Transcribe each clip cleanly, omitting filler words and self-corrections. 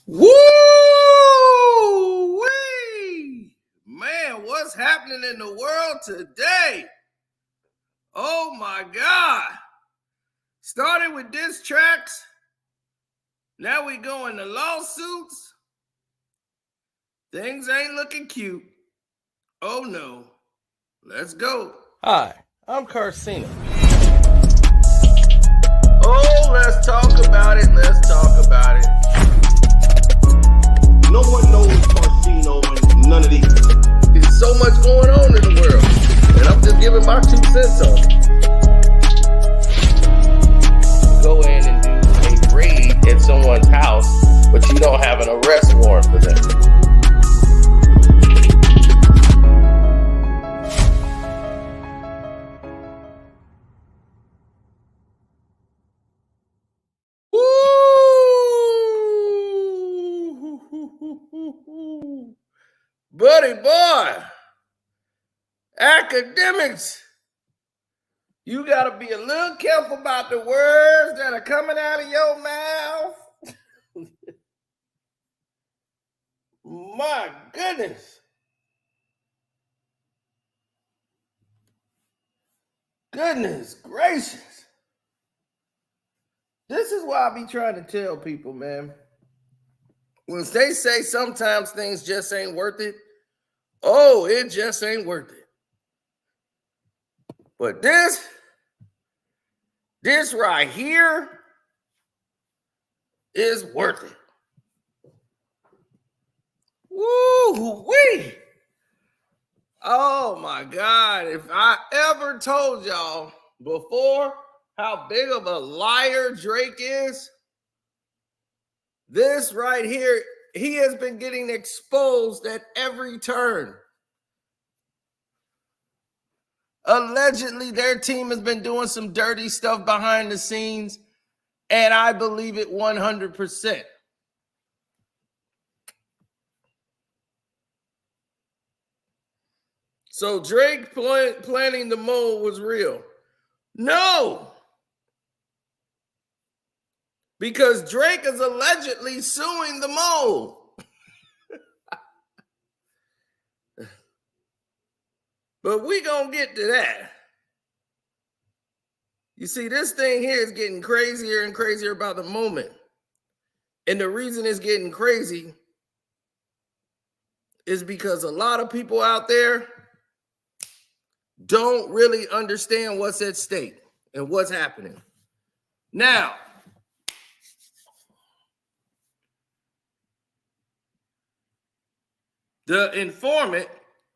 Woo-wee! Man, what's happening in the world today? Oh my God. Started with diss tracks. Now we go into lawsuits. Things ain't looking cute. Oh no. Let's go. Hi, I'm Carcino. Oh, let's talk about it. Let's talk about it. No one knows Carcino and none of these. There's so much going on in the world, and I'm just giving my 2 cents on it. Go in and do a raid at someone's house, but you don't have an arrest warrant for them. Woo! Buddy boy, Akademiks, you got to be a little careful about the words that are coming out of your mouth. My goodness. Goodness gracious. This is why I be trying to tell people, man. When they say sometimes things just ain't worth it, oh, it just ain't worth it. But this right here is worth it. Woo-wee. Oh my God. If I ever told y'all before how big of a liar Drake is, this right here, he has been getting exposed at every turn. Allegedly, their team has been doing some dirty stuff behind the scenes, and I believe it 100%. So Drake planning the mole was real. No. Because Drake is allegedly suing the mole. But we gonna get to that. You see, this thing here is getting crazier and crazier by the moment. And the reason it's getting crazy is because a lot of people out there don't really understand what's at stake and what's happening. Now, the informant,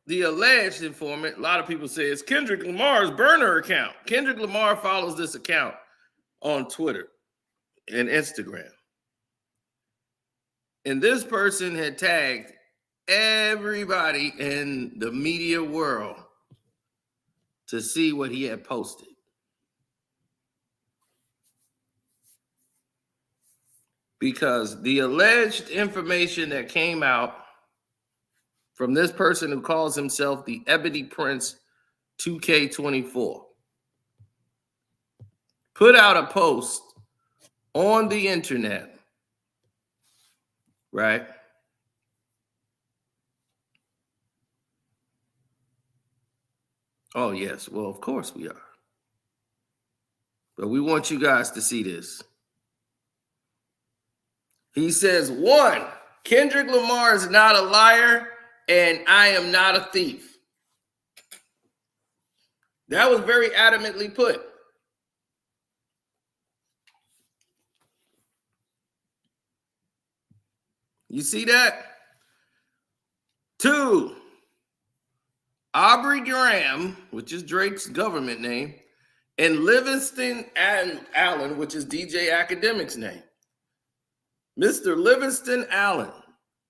the alleged informant, a lot of people say it's Kendrick Lamar's burner account. Kendrick Lamar follows this account on Twitter and Instagram. And this person had tagged everybody in the media world to see what he had posted. Because the alleged information that came out from this person who calls himself the Ebony Prince 2K24 put out a post on the internet, right? Oh, yes. Well, of course we are. But we want you guys to see this. He says, 1, Kendrick Lamar is not a liar, and I am not a thief. That was very adamantly put. You see that? 2, Aubrey Graham, which is Drake's government name, and Livingston Allen, which is DJ Akademiks' name. Mr. Livingston Allen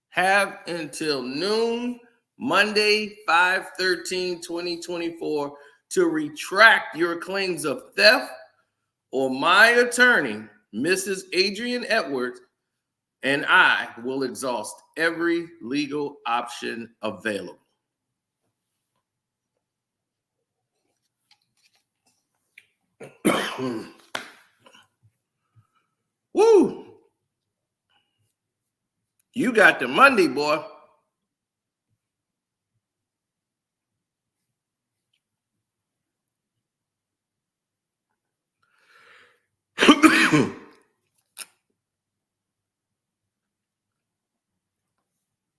have until noon, Monday, 5/13/2024, to retract your claims of theft, or my attorney, Mrs. Adrian Edwards, and I will exhaust every legal option available. Woo! You got the Monday, boy.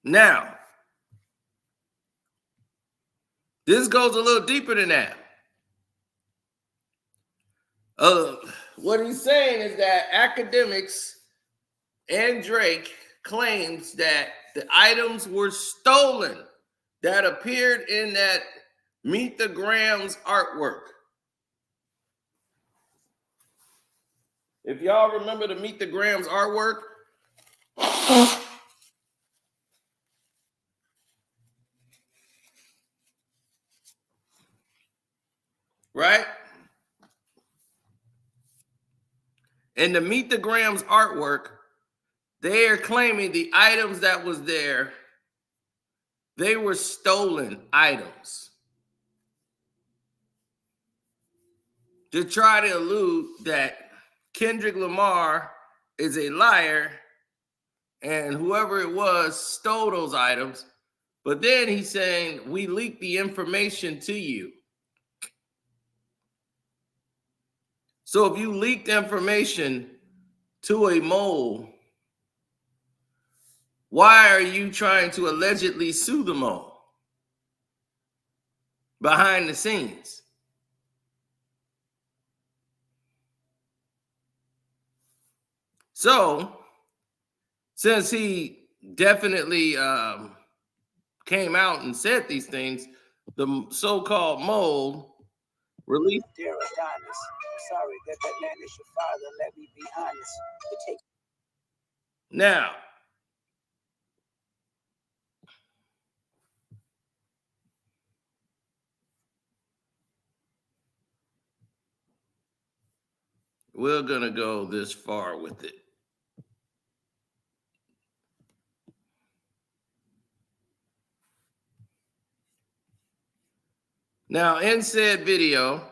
Now, this goes a little deeper than that. What he's saying is that Akademiks and Drake claims that the items were stolen that appeared in that Meet the Grams artwork. If y'all remember the Meet the Grams artwork, right? In the Meet the Grams artwork, they are claiming the items that was there, they were stolen items. To try to allude that Kendrick Lamar is a liar and whoever it was stole those items. But then he's saying, we leaked the information to you. So if you leaked information to a mole, why are you trying to allegedly sue the mole behind the scenes? So, since he definitely came out and said these things, the so-called mole released. Dear Adonis, sorry that man is your father. Let me be honest. Now, we're going to go this far with it. Now, in said video,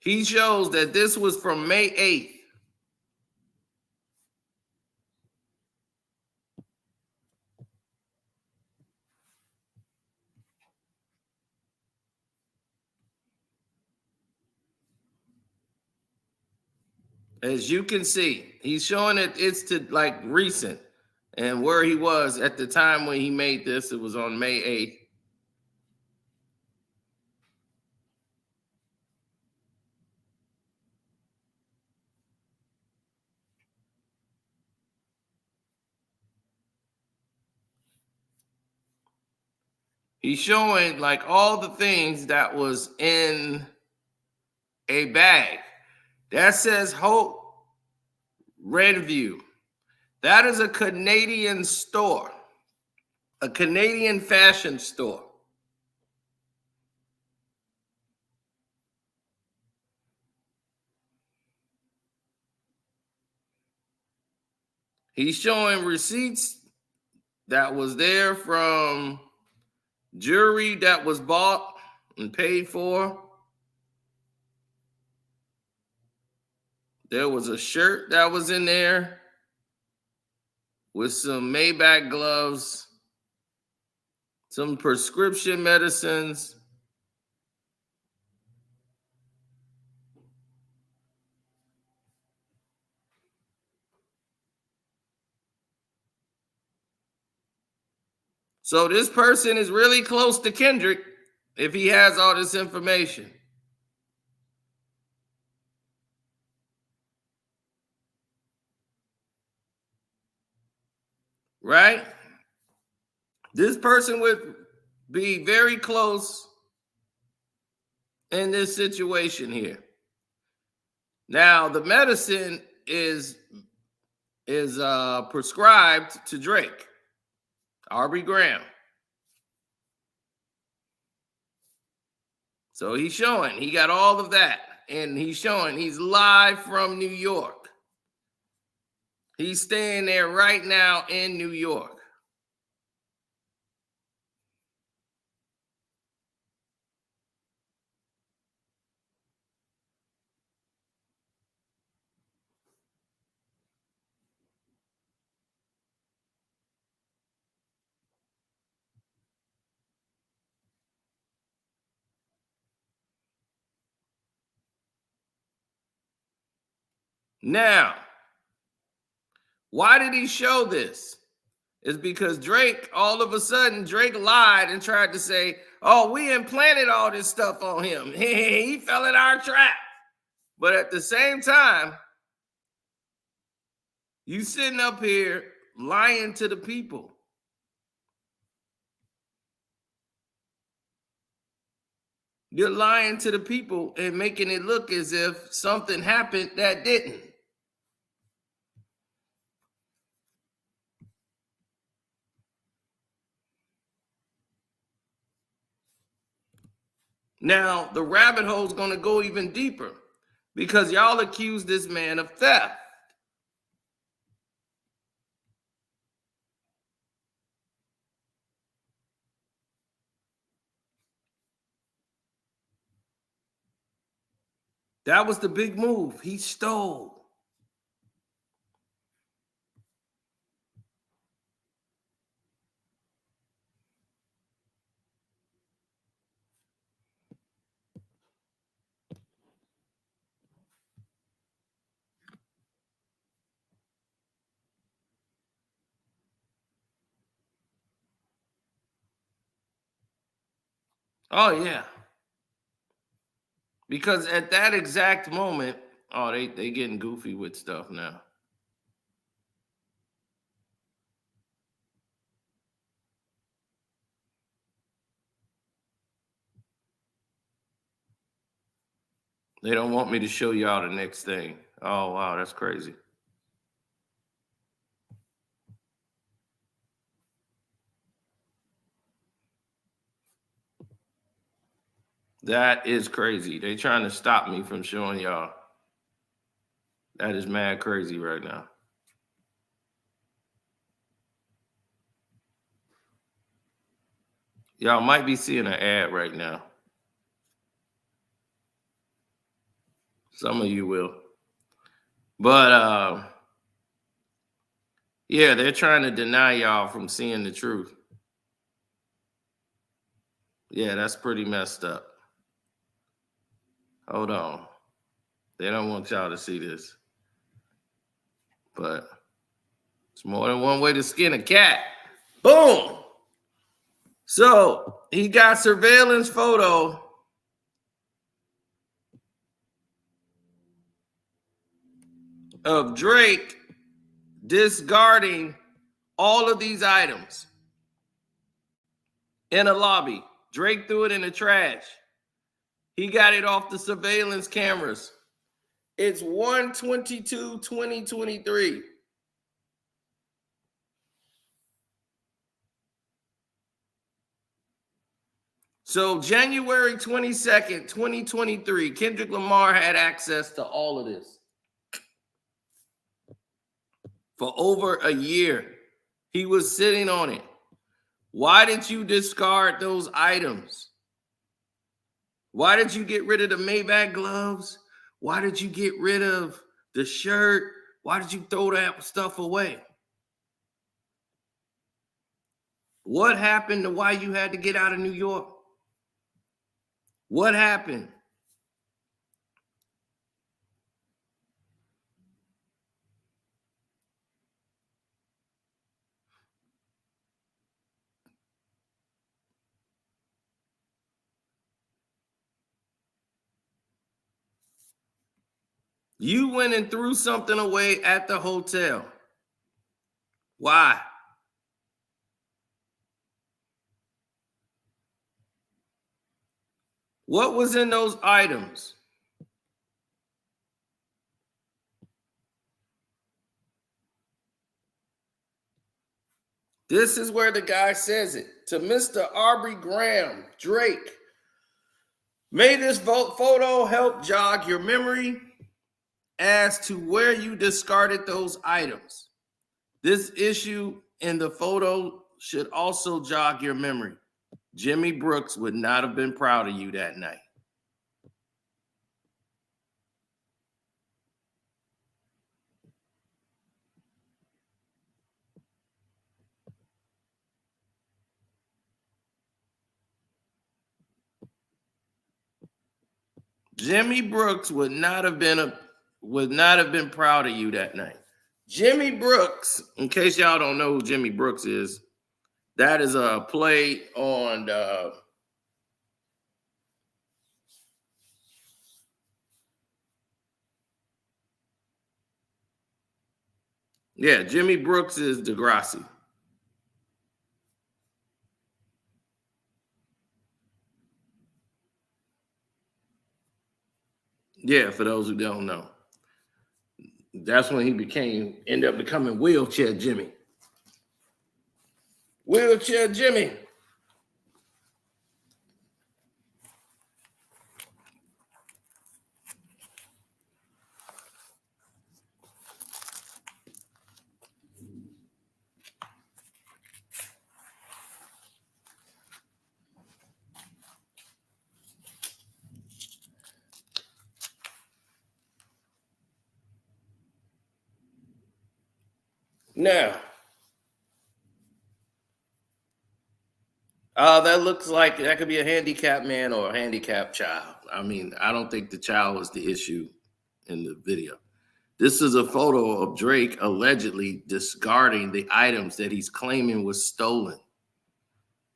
he shows that this was from May 8th. As you can see, he's showing it, it's to like recent and where he was at the time when he made this. It was on May 8th. He's showing like all the things that was in a bag. That says Hope Redview. That is a Canadian store, a Canadian fashion store. He's showing receipts that was there from jewelry that was bought and paid for. There was a shirt that was in there with some Maybach gloves, some prescription medicines. So this person is really close to Kendrick if he has all this information. Right? This person would be very close in this situation here. Now, the medicine is prescribed to Drake, Aubrey Graham. So he's showing, he got all of that. And he's showing, he's live from New York. He's staying there right now in New York. Now, why did he show this? It's because Drake, all of a sudden, Drake lied and tried to say, oh, we implanted all this stuff on him. He fell in our trap. But at the same time, you sitting up here lying to the people. You're lying to the people and making it look as if something happened that didn't. Now, the rabbit hole is going to go even deeper because y'all accuse this man of theft. That was the big move. He stole. Oh, yeah. Because at that exact moment, oh, they getting goofy with stuff now. They don't want me to show y'all the next thing. Oh, wow, that's crazy. That is crazy. They trying to stop me from showing y'all. That is mad crazy right now. Y'all might be seeing an ad right now. Some of you will. But yeah, they're trying to deny y'all from seeing the truth. Yeah, that's pretty messed up. Hold on. They don't want y'all to see this. But it's more than one way to skin a cat. Boom. So he got surveillance photo of Drake discarding all of these items in a lobby. Drake threw it in the trash. He got it off the surveillance cameras. It's 1/22/2023. So January 22nd, 2023, Kendrick Lamar had access to all of this. For over a year, he was sitting on it. Why did you discard those items? Why did you get rid of the Maybach gloves? Why did you get rid of the shirt? Why did you throw that stuff away? What happened to why you had to get out of New York? What happened? You went and threw something away at the hotel. Why? What was in those items? This is where the guy says it. To Mr. Aubrey Graham, Drake, may this photo help jog your memory as to where you discarded those items. This issue in the photo should also jog your memory. Jimmy Brooks would not have been proud of you that night. Jimmy Brooks would not have been would not have been proud of you that night. Jimmy Brooks, in case y'all don't know who Jimmy Brooks is, that is a play on Jimmy Brooks is Degrassi. Yeah, for those who don't know. That's when he ended up becoming Wheelchair Jimmy. Wheelchair Jimmy. Now, that looks like that could be a handicapped man or a handicapped child. I mean, I don't think the child was the issue in the video. This is a photo of Drake allegedly discarding the items that he's claiming was stolen.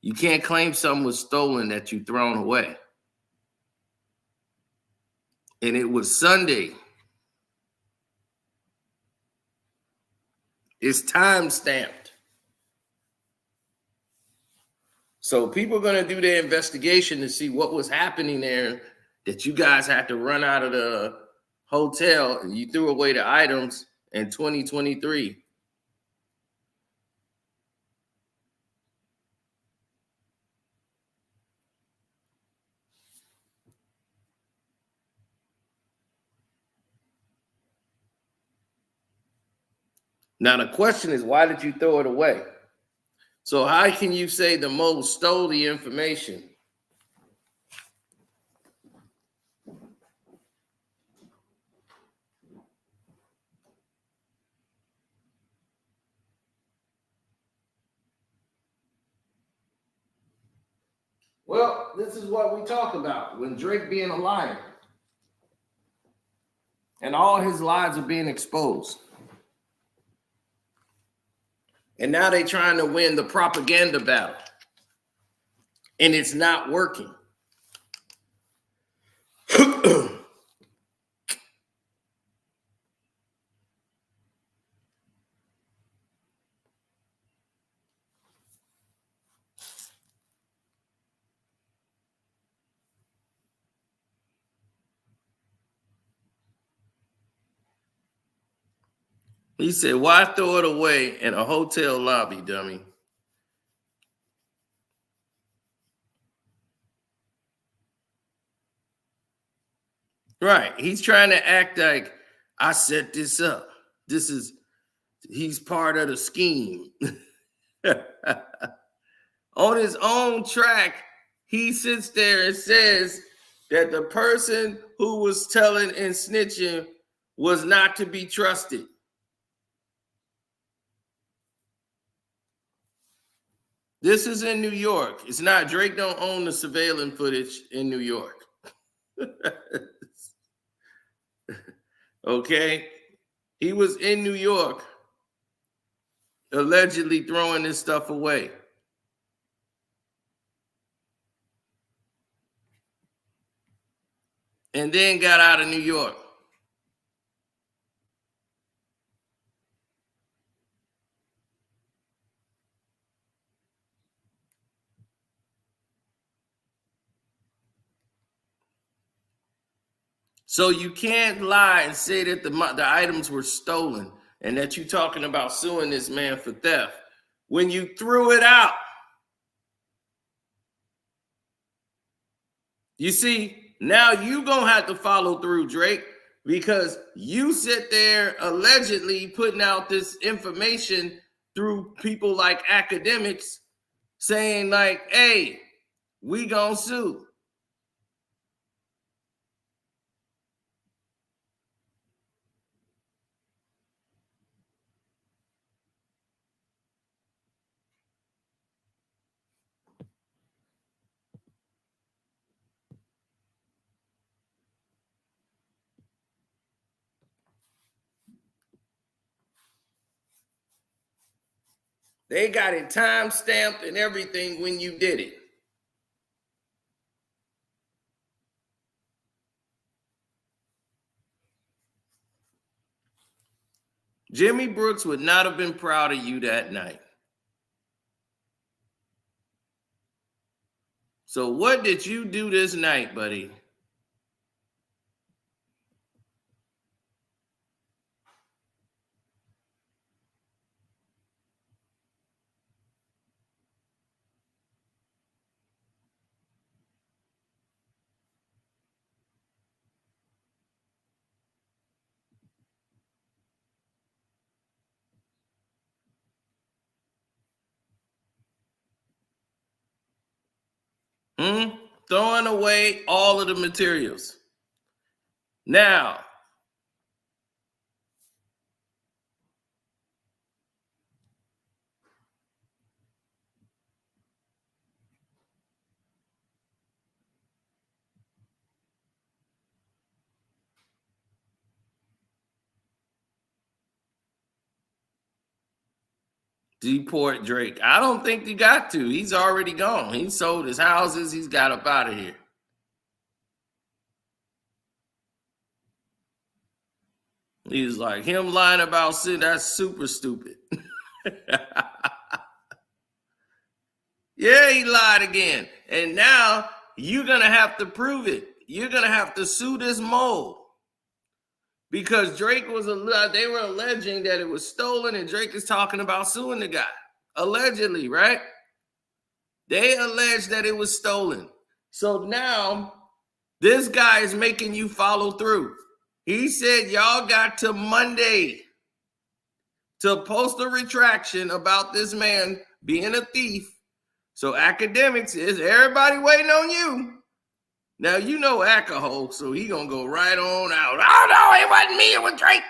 You can't claim something was stolen that you thrown away. And it was Sunday. It's time stamped. So people are going to do their investigation to see what was happening there, that you guys had to run out of the hotel and you threw away the items in 2023. Now the question is, why did you throw it away? So how can you say the mole stole the information? Well, this is what we talk about when Drake being a liar. And all his lies are being exposed. And now they're trying to win the propaganda battle. And it's not working. He said, why throw it away in a hotel lobby, dummy? Right. He's trying to act like I set this up. He's part of the scheme. On his own track, he sits there and says that the person who was telling and snitching was not to be trusted. This is in New York. It's not, Drake don't own the surveillance footage in New York. Okay? He was in New York allegedly throwing this stuff away. And then got out of New York. So you can't lie and say that the items were stolen and that you're talking about suing this man for theft when you threw it out. You see, now you gonna have to follow through, Drake, because you sit there allegedly putting out this information through people like Akademiks saying like, hey, we gonna sue. They got it time stamped and everything when you did it. Jimmy Brooks would not have been proud of you that night. So what did you do this night, buddy? Throwing away all of the materials. Now, deport Drake. I don't think he got to. He's already gone. He sold his houses. He's got up out of here. He's like, him lying about sin, that's super stupid. Yeah, he lied again. And now you're going to have to prove it. You're going to have to sue this mole. Because Drake they were alleging that it was stolen, and Drake is talking about suing the guy. Allegedly, right? They allege that it was stolen. So now this guy is making you follow through. He said y'all got to Monday to post a retraction about this man being a thief. So Akademiks is everybody waiting on you. Now you know Akaho, so he gonna go right on out. Oh no, it wasn't me, it was Drake.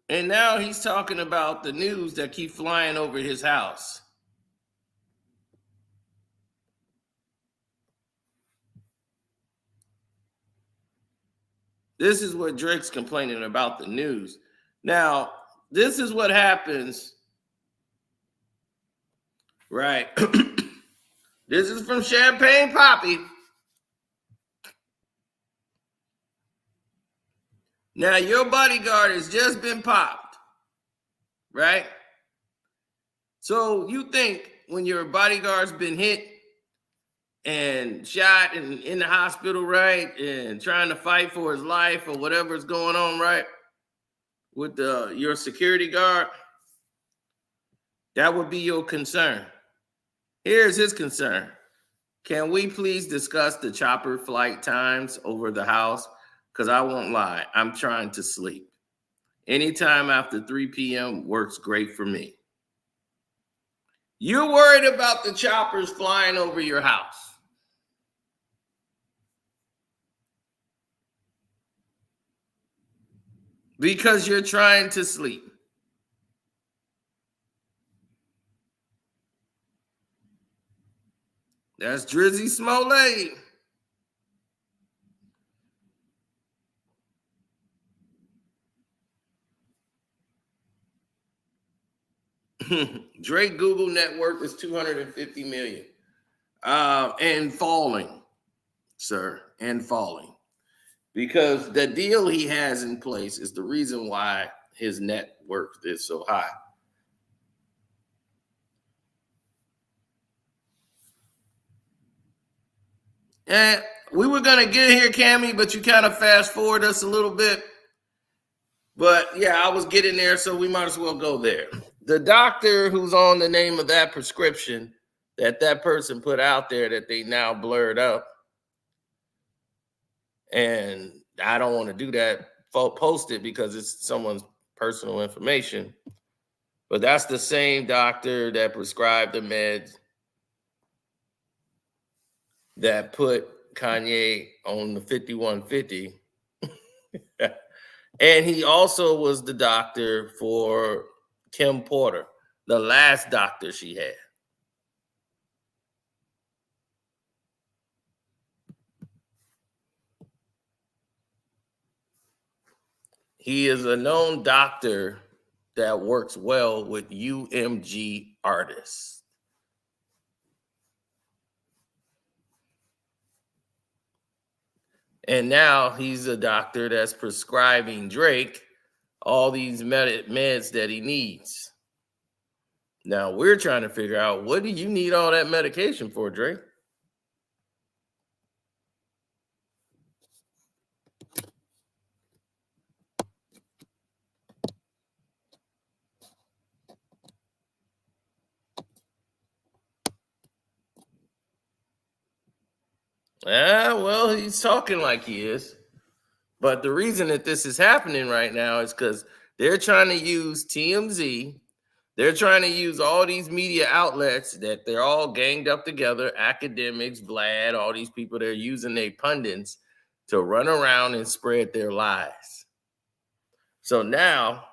And now he's talking about the news that keep flying over his house. This is what Drake's complaining about the news. Now, this is what happens, right? This is from Champagne Poppy. Now, your bodyguard has just been popped, right? So you think when your bodyguard's been hit and shot and in the hospital, right, and trying to fight for his life or whatever's going on, right, with your security guard, that would be your concern. Here's his concern. Can we please discuss the chopper flight times over the house? Because I won't lie, I'm trying to sleep. Anytime after 3 p.m. works great for me. You're worried about the choppers flying over your house. Because you're trying to sleep. That's Drizzy Smollett. Drake Google net worth is 250 million. And falling, sir, and falling. Because the deal he has in place is the reason why his net worth is so high. And we were going to get here, Cammy, but you kind of fast forward us a little bit. But yeah, I was getting there, so we might as well go there. The doctor who's on the name of that prescription that person put out there that they now blurred up. And I don't want to do that, post it because it's someone's personal information. But that's the same doctor that prescribed the meds that put Kanye on the 5150 And he also was the doctor for Kim Porter, the last doctor she had. He is a known doctor that works well with UMG artists. And now he's a doctor that's prescribing Drake all these meds that he needs. Now we're trying to figure out, what do you need all that medication for, Drake? Well, he's talking like he is. But the reason that this is happening right now is because they're trying to use TMZ. They're trying to use all these media outlets that they're all ganged up together, Akademiks, Vlad, all these people, they're using their pundits to run around and spread their lies. So now,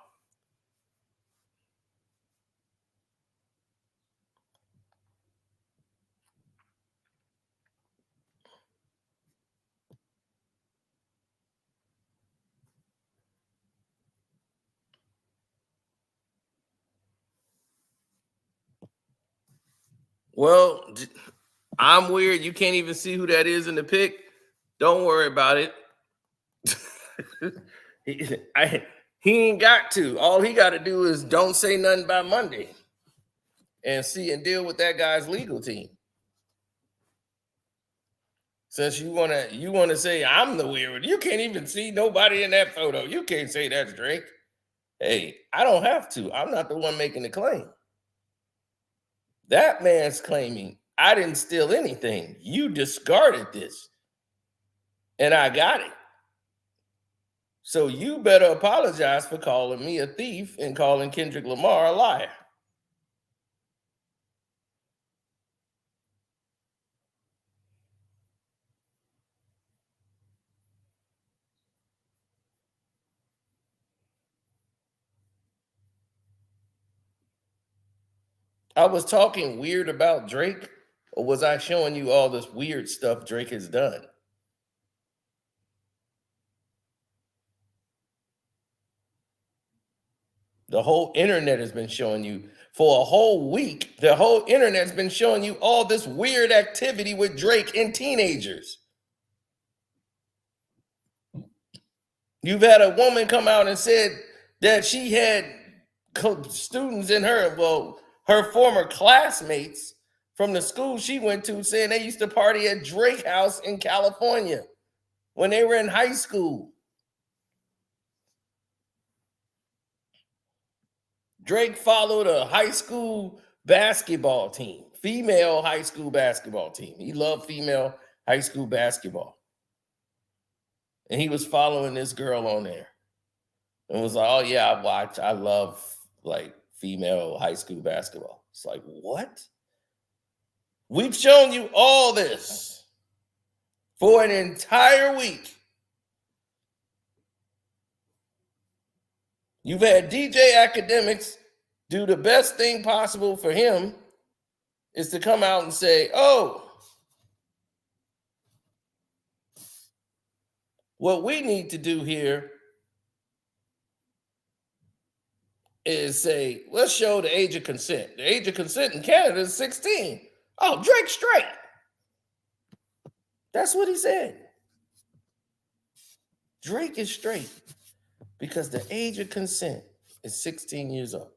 well, I'm weird. You can't even see who that is in the pic. Don't worry about it. He ain't got to. All he got to do is don't say nothing by Monday and see and deal with that guy's legal team. Since you wanna say I'm the weird, you can't even see nobody in that photo. You can't say that's Drake. Hey, I don't have to. I'm not the one making the claim. That man's claiming I didn't steal anything. You discarded this, and I got it. So you better apologize for calling me a thief and calling Kendrick Lamar a liar. I was talking weird about Drake, or was I showing you all this weird stuff Drake has done? The whole internet has been showing you for a whole week. The whole internet's been showing you all this weird activity with Drake and teenagers. You've had a woman come out and said that she had students in her former classmates from the school she went to, saying they used to party at Drake House in California when they were in high school. Drake followed a high school basketball team, female high school basketball team. He loved female high school basketball. And he was following this girl on there. And was like, oh yeah, I love like female high school basketball. It's like, what? We've shown you all this for an entire week. You've had DJ Akademiks do the best thing possible for him is to come out and say, oh, what we need to do here is say, let's show the age of consent. The age of consent in Canada is 16. Oh, Drake's straight. That's what he said. Drake is straight because the age of consent is 16 years old.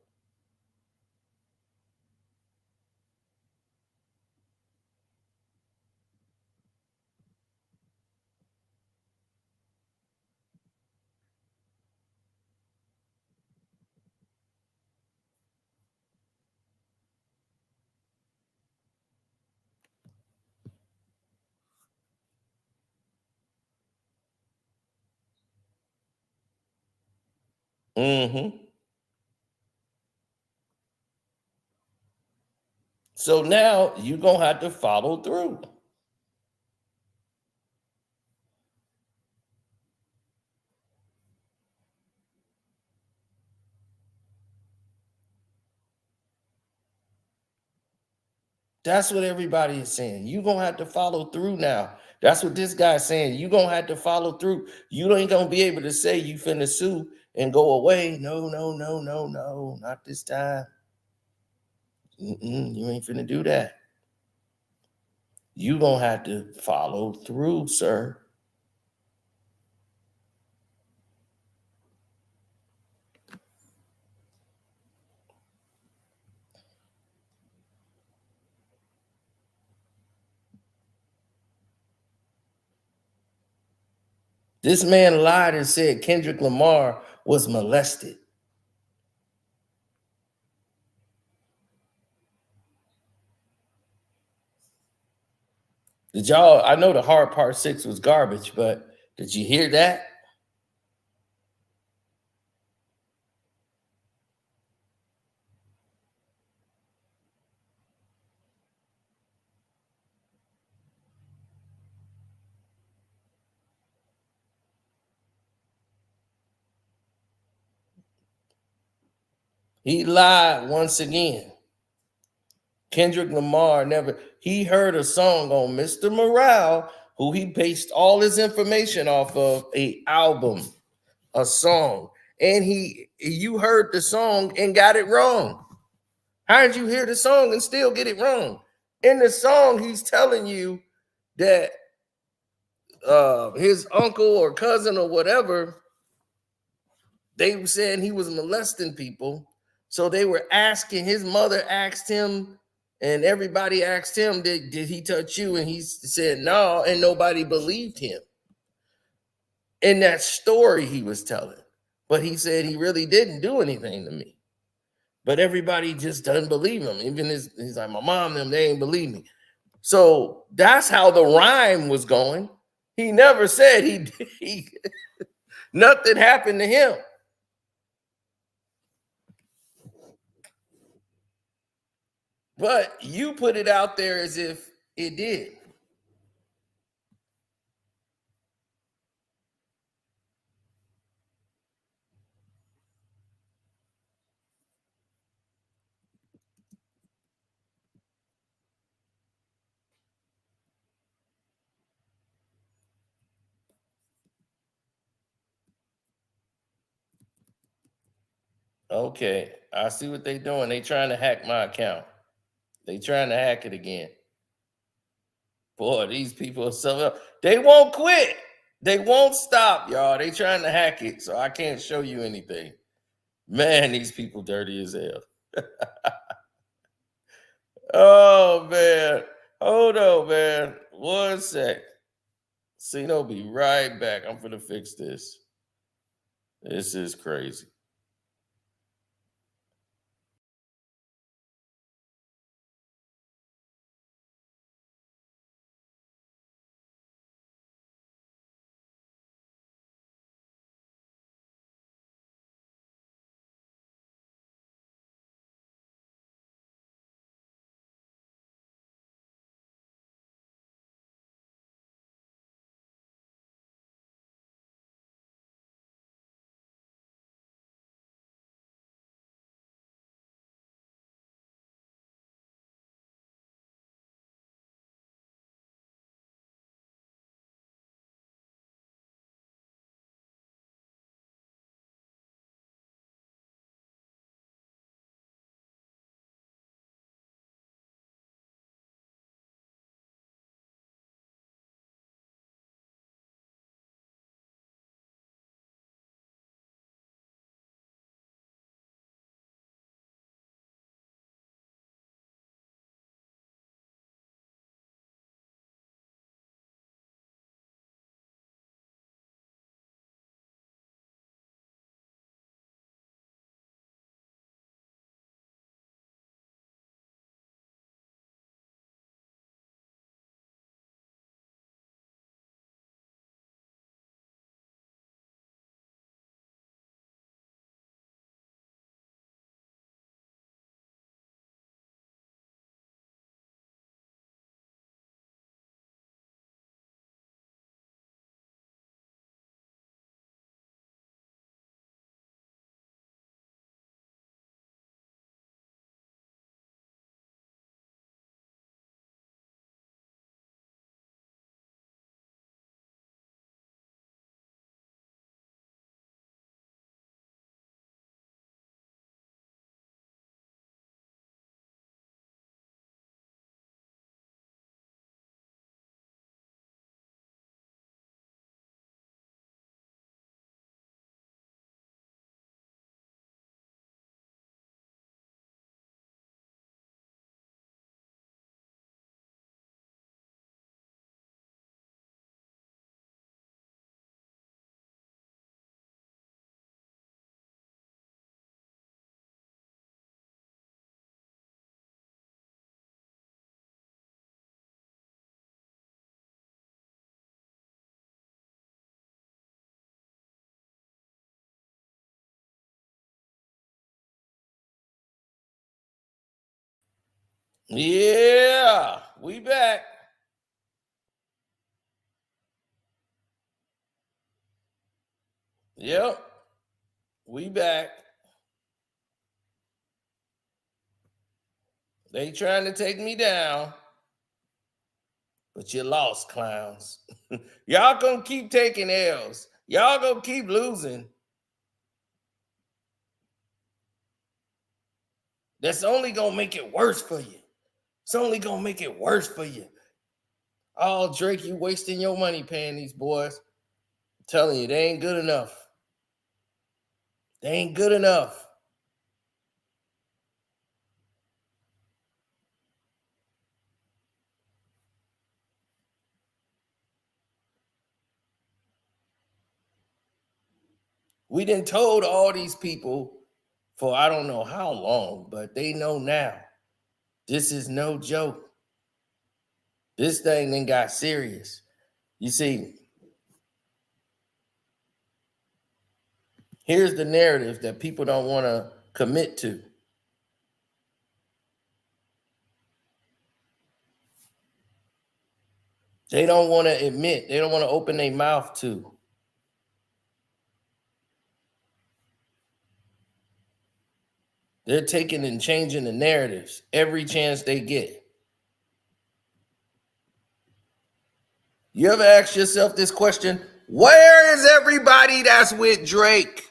Mm-hmm. So now you're going to have to follow through. That's what everybody is saying. You're gonna have to follow through now. That's what this guy's saying. You're gonna have to follow through. You ain't gonna be able to say you finna sue and go away. No, no, no, no, no, not this time. You ain't finna do that. You gonna have to follow through, sir. This man lied and said Kendrick Lamar was molested. Did y'all? I know the hard part 6 was garbage, but did you hear that? He lied once again. Kendrick Lamar he heard a song on Mr. Morale, who he based all his information off of, a album, a song. And you heard the song and got it wrong. How did you hear the song and still get it wrong? In the song, he's telling you that his uncle or cousin or whatever, they were saying he was molesting people. So they were asking, his mother asked him, and everybody asked him, did he touch you? And he said, no, and nobody believed him in that story he was telling. But he said he really didn't do anything to me. But everybody just doesn't believe him. Even he's like, my mom, they ain't believe me. So that's how the rhyme was going. He never said he nothing happened to him. But you put it out there as if it did. Okay, I see what they're doing. They trying to hack my account. They trying to hack it again. Boy, these people are so they won't quit. They won't stop, y'all. They trying to hack it, so I can't show you anything. Man, these people dirty as hell. Oh man. Hold on, man. 1 sec. Cino be right back. I'm gonna fix this. This is crazy. Yeah, we back. Yep, we back. They trying to take me down, but you lost, clowns. Y'all gonna keep taking L's. Y'all gonna keep losing. That's only gonna make it worse for you. It's only gonna make it worse for you. Oh, Drake, you wasting your money paying these boys. I'm telling you, they ain't good enough. They ain't good enough. We done told all these people for I don't know how long, but they know now. This is no joke. This thing then got serious. You see, here's the narrative that people don't want to commit to. They don't want to admit, they don't want to open their mouth to. They're taking and changing the narratives every chance they get. You ever ask yourself this question? Where is everybody that's with Drake?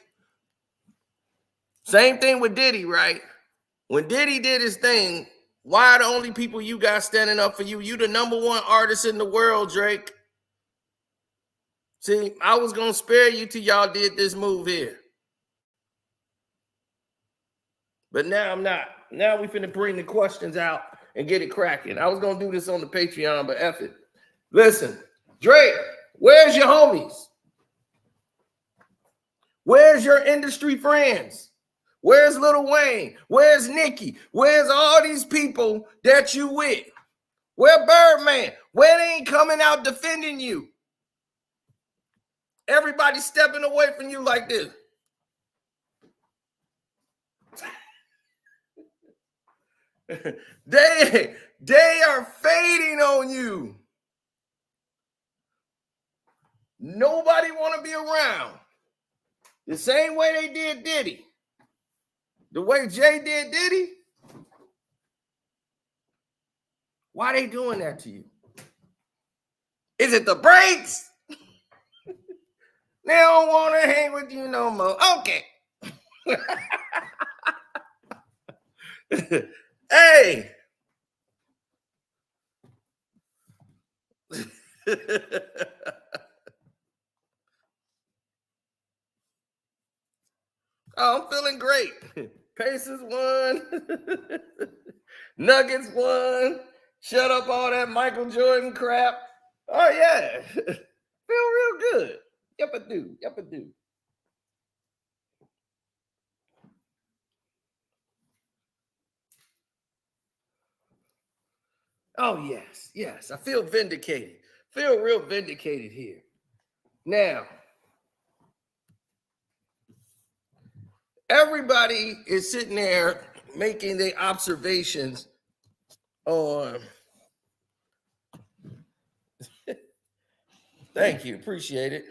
Same thing with Diddy, right? When Diddy did his thing, why are the only people you got standing up for you? You the #1 artist in the world, Drake. See, I was going to spare you till y'all did this move here. But now I'm not. Now we finna bring the questions out and get it cracking. I was going to do this on the Patreon, but F it. Listen, Drake, where's your homies? Where's your industry friends? Where's Lil Wayne? Where's Nicki? Where's all these people that you with? Where Birdman? Where they ain't coming out defending you? Everybody stepping away from you like this. They are fading on you. Nobody want to be around. The same way they did Diddy. The way Jay did Diddy. Why they doing that to you? Is it the breaks? They don't want to hang with you no more. Okay. Hey. Oh, I'm feeling great. Pacers won. Nuggets won. Shut up all that Michael Jordan crap. Oh, yeah. Feel real good. Yep, I do. Yep, I do. Oh, yes. Yes. I feel vindicated. Feel real vindicated here. Now, everybody is sitting there making their observations on. Thank you. Appreciate it.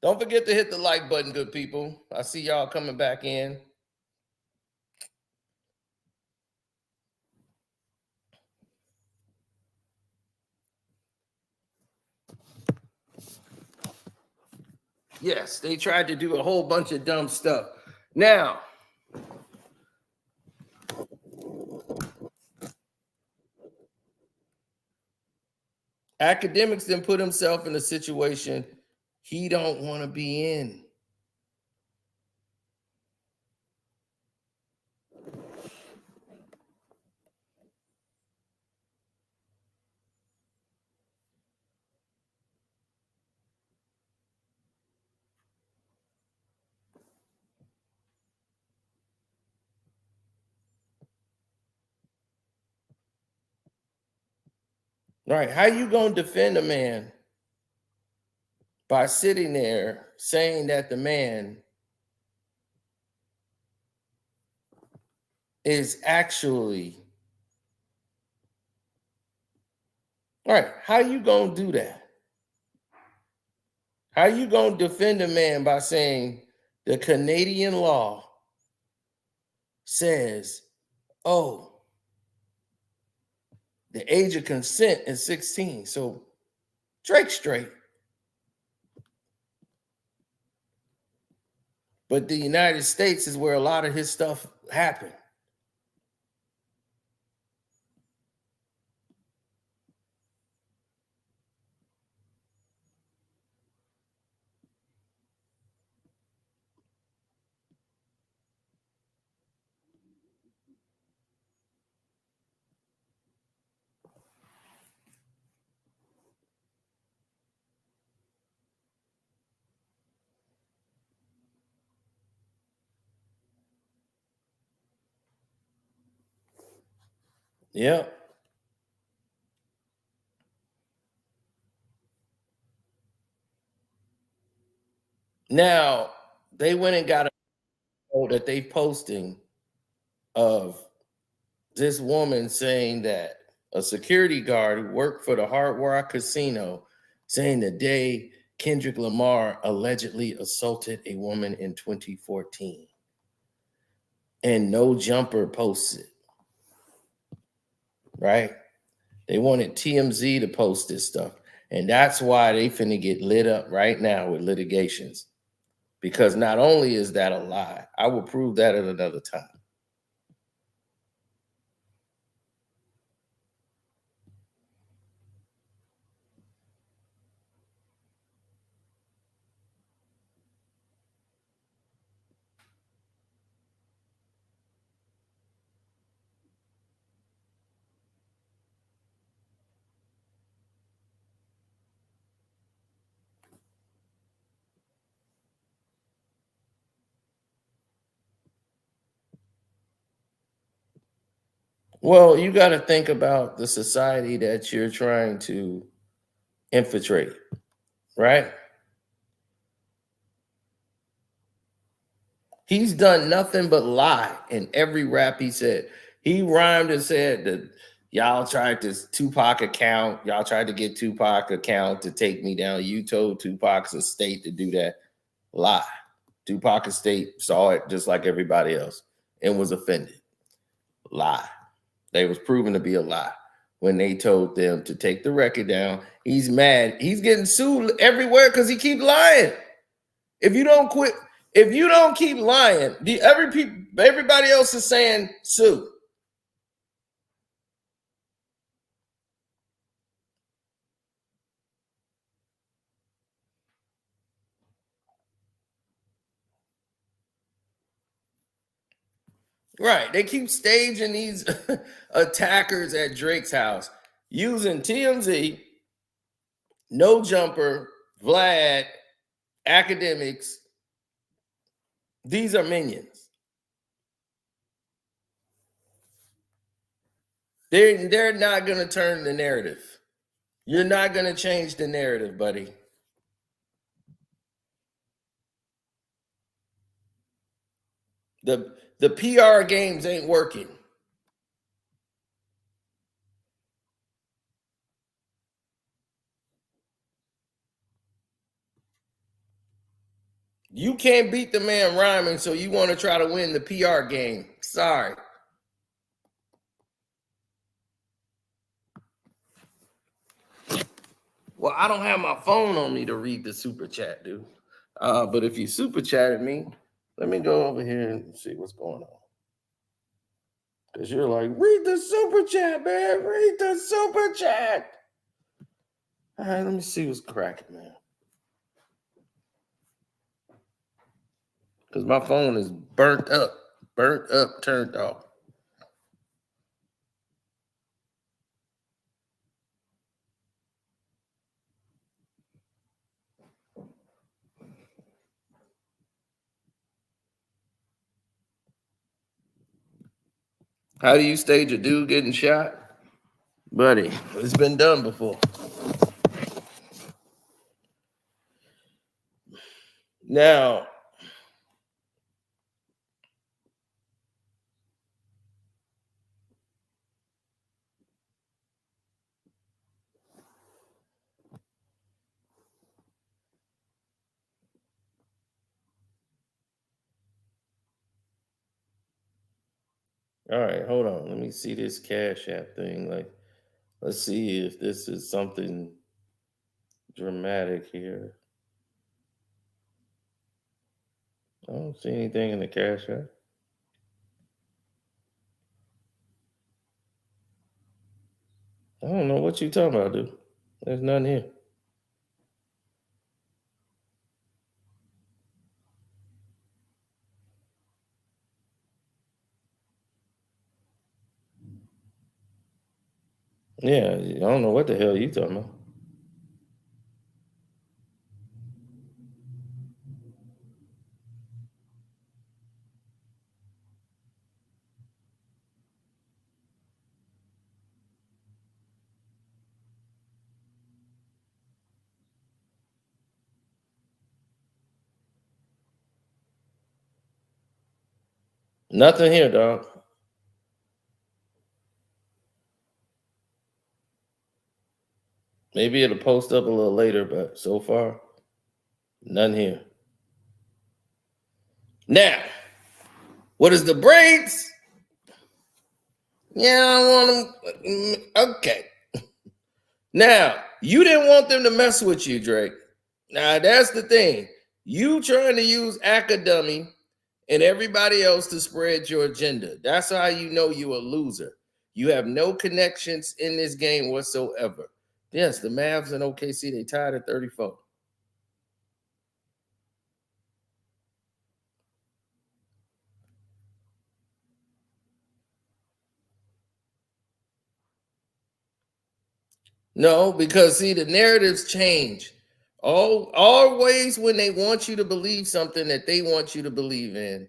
Don't forget to hit the like button, good people. I see y'all coming back in. Yes, they tried to do a whole bunch of dumb stuff. Now, Akademiks then put himself in a situation he don't want to be in. Right? How you gonna defend a man by sitting there saying that the man is actually All right, how you gonna do that? How you gonna defend a man by saying the Canadian law says, oh, the age of consent is 16, so Drake's straight. But the United States is where a lot of his stuff happened. Yep. Now, they went and got a photo that they posting of this woman saying that a security guard who worked for the Hard Rock Casino saying the day Kendrick Lamar allegedly assaulted a woman in 2014. And No Jumper posts it, right? They wanted TMZ to post this stuff. And that's why they finna get lit up right now with litigations. Because not only is that a lie, I will prove that at another time. Well, you got to think about the society that you're trying to infiltrate, right? He's done nothing but lie in every rap he said. He rhymed and said that y'all tried this Tupac account. Y'all tried to get Tupac account to take me down. You told Tupac's estate to do that. Lie. Tupac estate saw it just like everybody else and was offended. Lie. They was proven to be a lie when they told them to take the record down. He's mad. He's getting sued everywhere because he keep lying. If you don't quit, if you don't keep lying, everybody else is saying sue. Right. They keep staging these attackers at Drake's house using TMZ, No Jumper, Vlad, Akademiks. These are minions. They're not going to turn the narrative. You're not going to change the narrative, buddy. The PR games ain't working. You can't beat the man rhyming, so you want to try to win the PR game. Sorry. Well, I don't have my phone on me to read the super chat, dude. But if you super chatted me, let me go over here and see what's going on. Because you're like, read the super chat, man. Read the super chat. All right, let me see what's cracking, man. Because my phone is burnt up, turned off. How do you stage a dude getting shot? Buddy, it's been done before. Now, All right, hold on. Let me see this Cash App thing. Like, let's see if this is something dramatic here. I don't see anything in the Cash App. I don't know what you talking about, dude. There's nothing here. Yeah, I don't know what the hell you talking about. Nothing here, dog. Maybe it'll post up a little later, but so far, nothing here. Now, what is the braids? Yeah, I want them. Okay. Now, you didn't want them to mess with you, Drake. Now, that's the thing. You trying to use Akademiks and everybody else to spread your agenda. That's how you know you a loser. You have no connections in this game whatsoever. Yes, the Mavs and OKC, they tied at 34. No, because see, the narratives change. Always when they want you to believe something that they want you to believe in,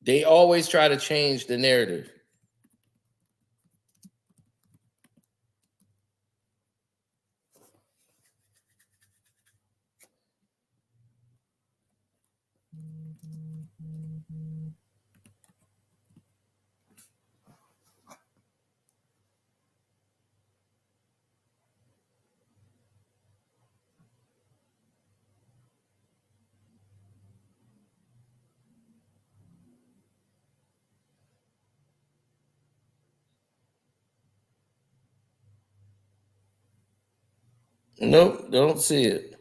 they always try to change the narrative. Nope, don't see it.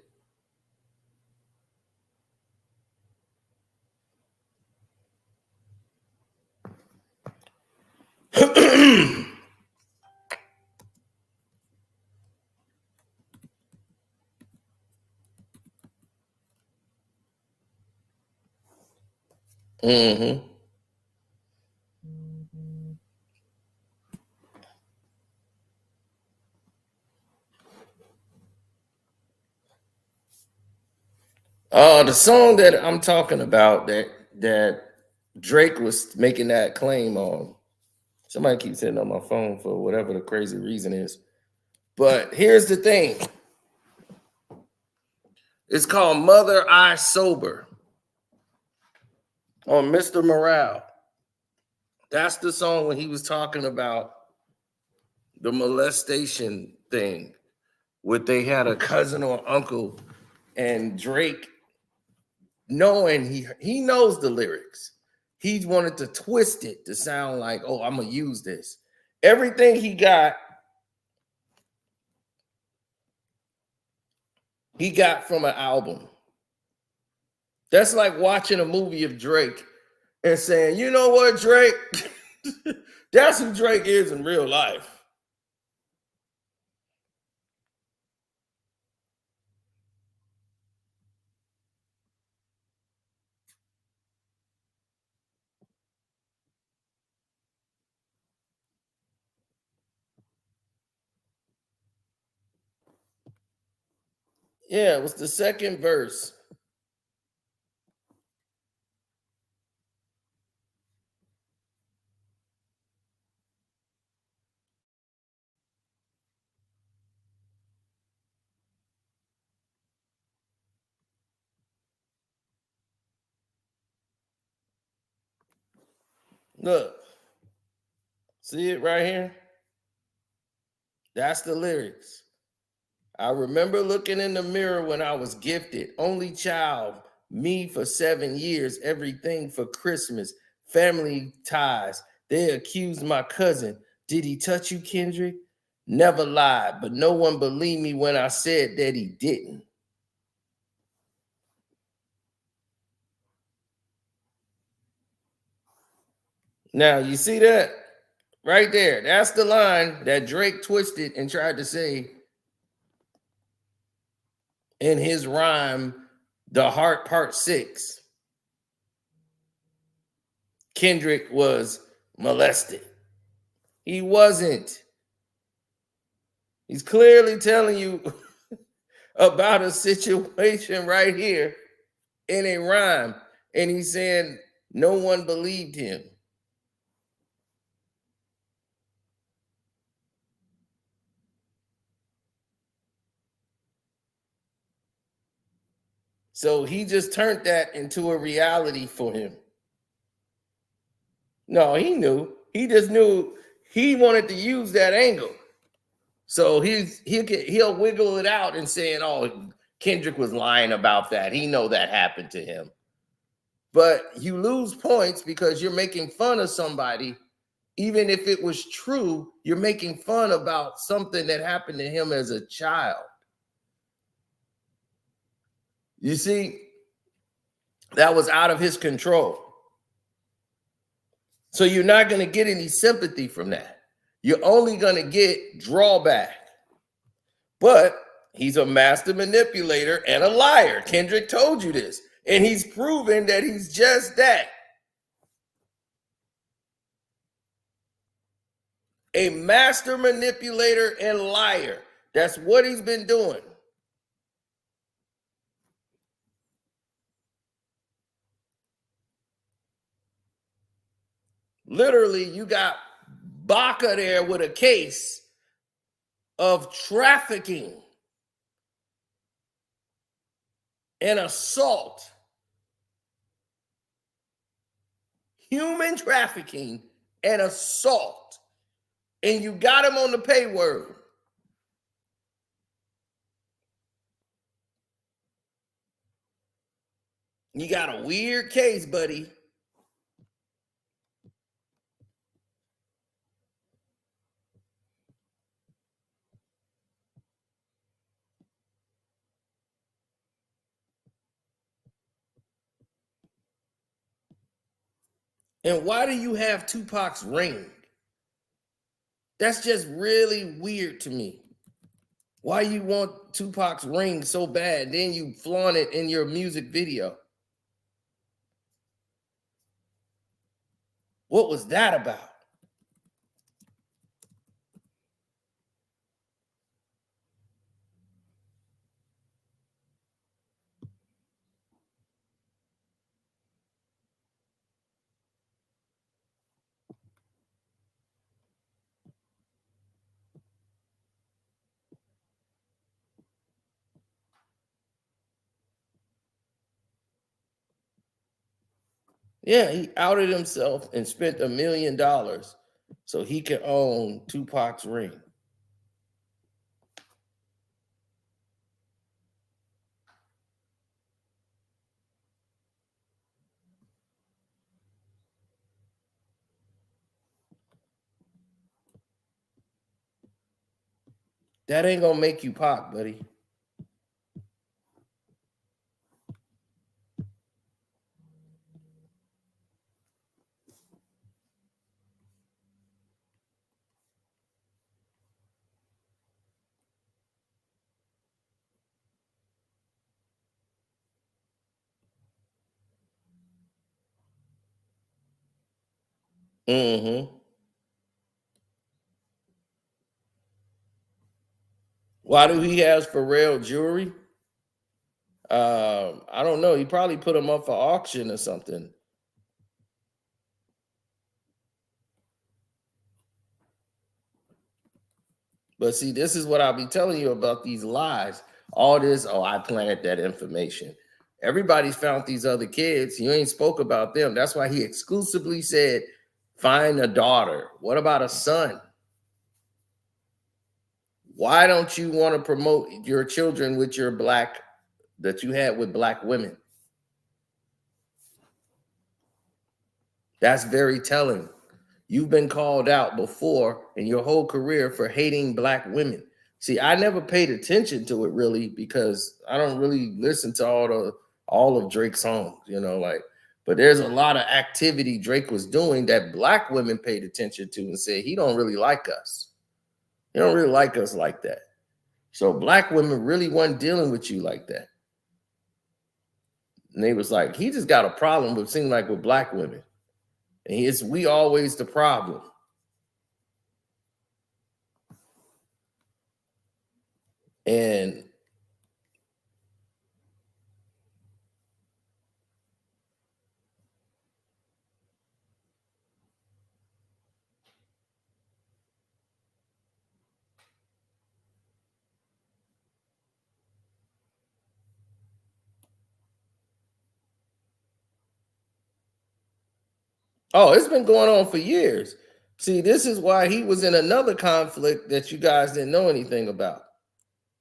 Mm-hmm. The song that I'm talking about that Drake was making that claim on. Somebody keeps hitting on my phone for whatever the crazy reason is. But here's the thing. It's called Mother I Sober on Mr. Morale. That's the song when he was talking about the molestation thing, where they had a cousin or uncle, and Drake, knowing he knows the lyrics, he wanted to twist it to sound like, oh, I'm gonna use this. Everything he got from an album. That's like watching a movie of Drake and saying, you know what, Drake? That's who Drake is in real life. Yeah, it was the second verse. Look, see it right here? That's the lyrics. I remember looking in the mirror when I was gifted, only child, me for 7 years, everything for Christmas, family ties. They accused my cousin. Did he touch you, Kendrick? Never lied, but no one believed me when I said that he didn't. Now, you see that right there? That's the line that Drake twisted and tried to say in his rhyme, The Heart Part 6. Kendrick was molested. He wasn't. He's clearly telling you about a situation right here in a rhyme. And he's saying no one believed him. So he just turned that into a reality for him. No, he knew. He just knew he wanted to use that angle. So he'll wiggle it out and saying, "Oh, Kendrick was lying about that. He know that happened to him." But you lose points because you're making fun of somebody. Even if it was true, you're making fun about something that happened to him as a child. You see, that was out of his control. So you're not going to get any sympathy from that. You're only going to get drawback. But he's a master manipulator and a liar. Kendrick told you this. And he's proven that he's just that. A master manipulator and liar. That's what he's been doing. Literally, you got Baca there with a case of trafficking and assault. Human trafficking and assault. And you got him on the pay word. You got a weird case, buddy. And why do you have Tupac's ring? That's just really weird to me. Why you want Tupac's ring so bad, then you flaunt it in your music video? What was that about? Yeah, he outed himself and spent $1 million so he could own Tupac's ring. That ain't gonna make you Pac, buddy. Mm-hmm. Why do he have Pharrell jewelry? I don't know. He probably put them up for auction or something. But see, this is what I'll be telling you about these lies. All this, oh, I planted that information. Everybody's found these other kids. You ain't spoke about them. That's why he exclusively said, find a daughter. What about a son? Why don't you want to promote your children with your black, that you had with black women? That's very telling. You've been called out before in your whole career for hating black women. See, I never paid attention to it really because I don't really listen to all of Drake's songs, like, but there's a lot of activity Drake was doing that black women paid attention to and said he don't really like us. He don't really like us like that. So black women really weren't dealing with you like that. And they was like, he just got a problem with seeming like with black women. And we always the problem. And oh, it's been going on for years. See, this is why he was in another conflict that you guys didn't know anything about.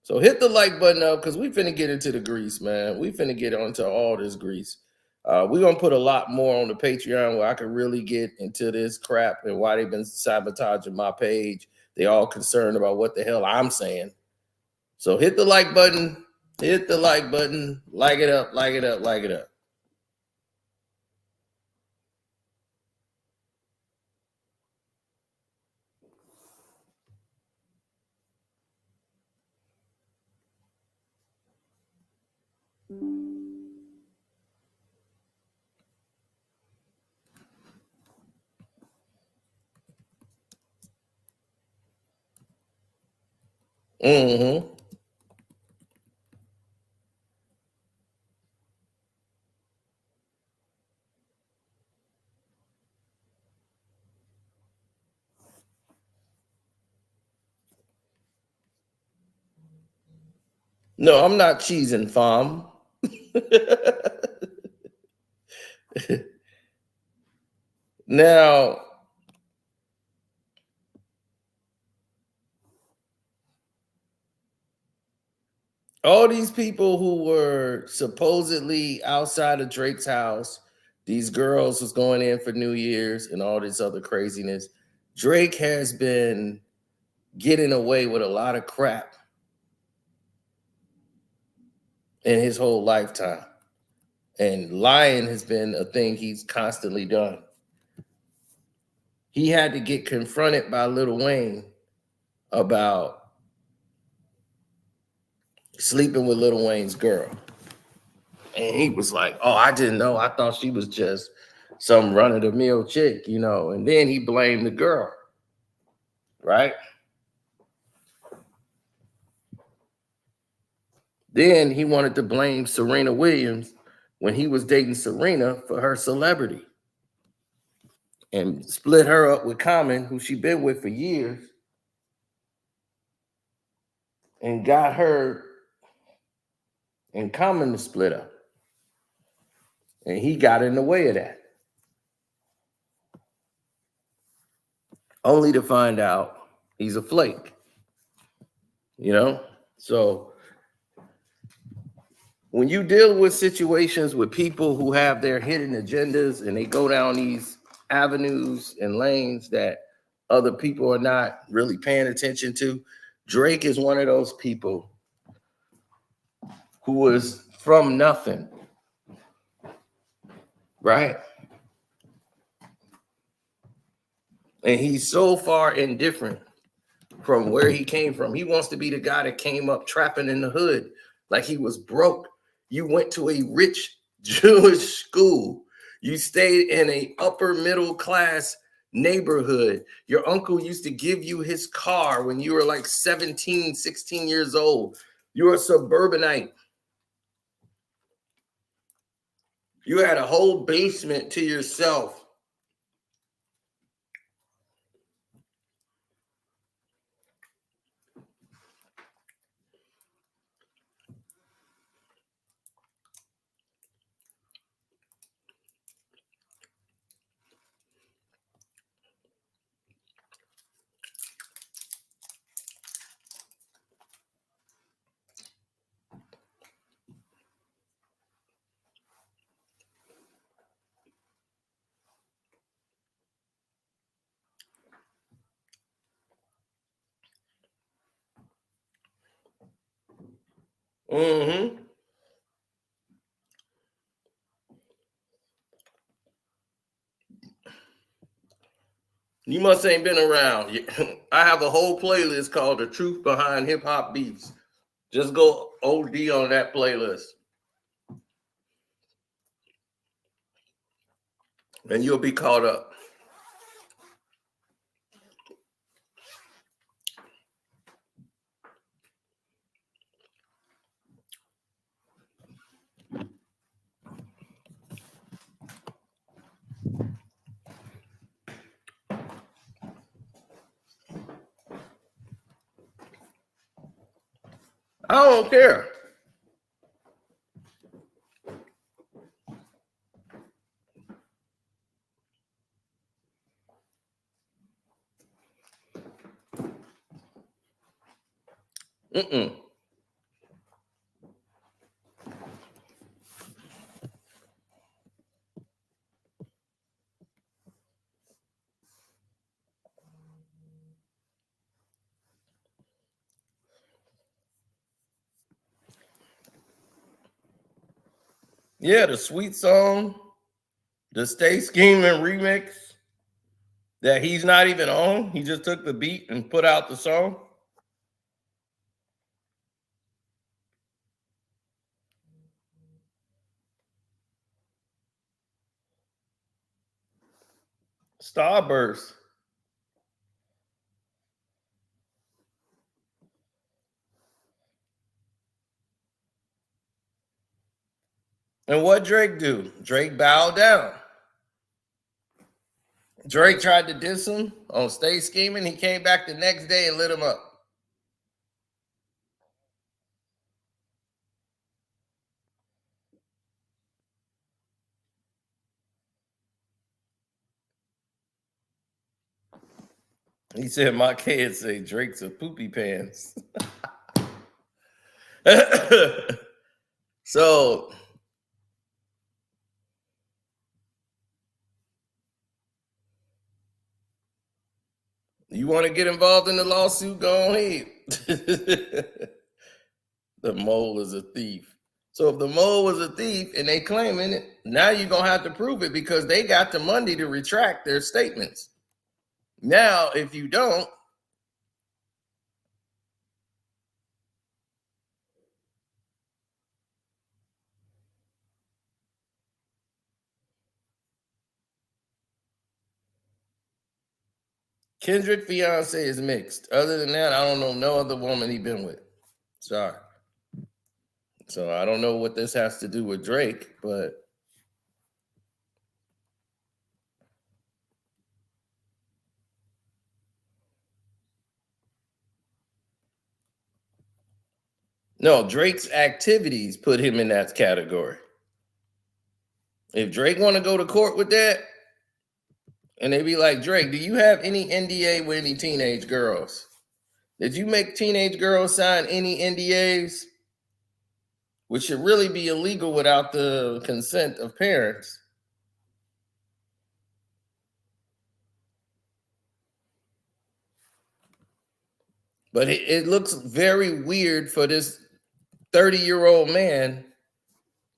So hit the like button up because we finna get into the grease, man. We finna get onto all this grease. We're gonna put a lot more on the Patreon where I can really get into this crap and why they've been sabotaging my page. They all concerned about what the hell I'm saying. So hit the like button, like it up, like it up, like it up. Mm-hmm. No, I'm not cheesing, fam. Now, all these people who were supposedly outside of Drake's house, these girls was going in for New Year's and all this other craziness. Drake has been getting away with a lot of crap in his whole lifetime. And lying has been a thing he's constantly done. He had to get confronted by Lil Wayne about sleeping with Lil Wayne's girl. And he was like, oh, I didn't know. I thought she was just some run-of-the-mill chick, And then he blamed the girl, right? Then he wanted to blame Serena Williams when he was dating Serena for her celebrity and split her up with Common, who she'd been with for years, and got her and Common to split up. And he got in the way of that. Only to find out he's a flake, So when you deal with situations with people who have their hidden agendas and they go down these avenues and lanes that other people are not really paying attention to, Drake is one of those people who was from nothing, right? And he's so far indifferent from where he came from. He wants to be the guy that came up trapping in the hood like he was broke. You went to a rich Jewish school. You stayed in a upper middle class neighborhood. Your uncle used to give you his car when you were like 17, 16 years old. You're a suburbanite. You had a whole basement to yourself. Mm-hmm. You must ain't been around. I have a whole playlist called "The Truth Behind Hip Hop Beats." Just go OD on that playlist, and you'll be caught up. I don't care. Mm-mm. Yeah, the sweet song, the Stay Scheming remix that he's not even on. He just took the beat and put out the song. Starburst. And what Drake do? Drake bowed down. Drake tried to diss him on Stay Scheming. He came back the next day and lit him up. He said, "My kids say Drake's a poopy pants." So you want to get involved in the lawsuit? Go ahead. The mole is a thief. So if the mole was a thief and they claiming it, now you're gonna have to prove it because they got the money to retract their statements. Now, if you don't, Kendrick fiance is mixed. Other than that, I don't know no other woman he been with. Sorry. So I don't know what this has to do with Drake, but no, Drake's activities put him in that category. If Drake want to go to court with that, and they be like, Drake, do you have any NDA with any teenage girls? Did you make teenage girls sign any NDAs? Which should really be illegal without the consent of parents. But it looks very weird for this 30-year-old man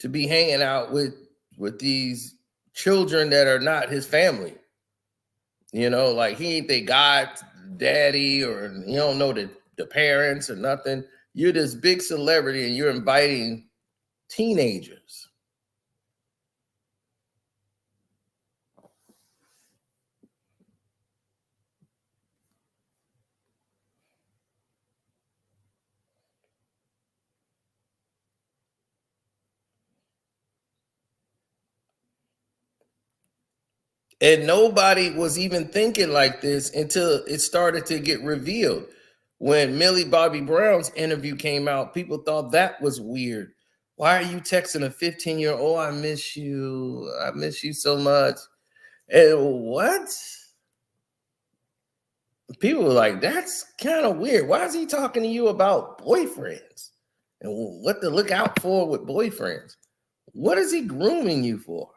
to be hanging out with these children that are not his family. You know, like he ain't their god daddy, or you don't know the parents or nothing. You're this big celebrity and you're inviting teenagers. And nobody was even thinking like this until it started to get revealed. When Millie Bobby Brown's interview came out, people thought that was weird. Why are you texting a 15-year-old? Oh, I miss you. I miss you so much. And what? People were like, that's kind of weird. Why is he talking to you about boyfriends and what to look out for with boyfriends? What is he grooming you for?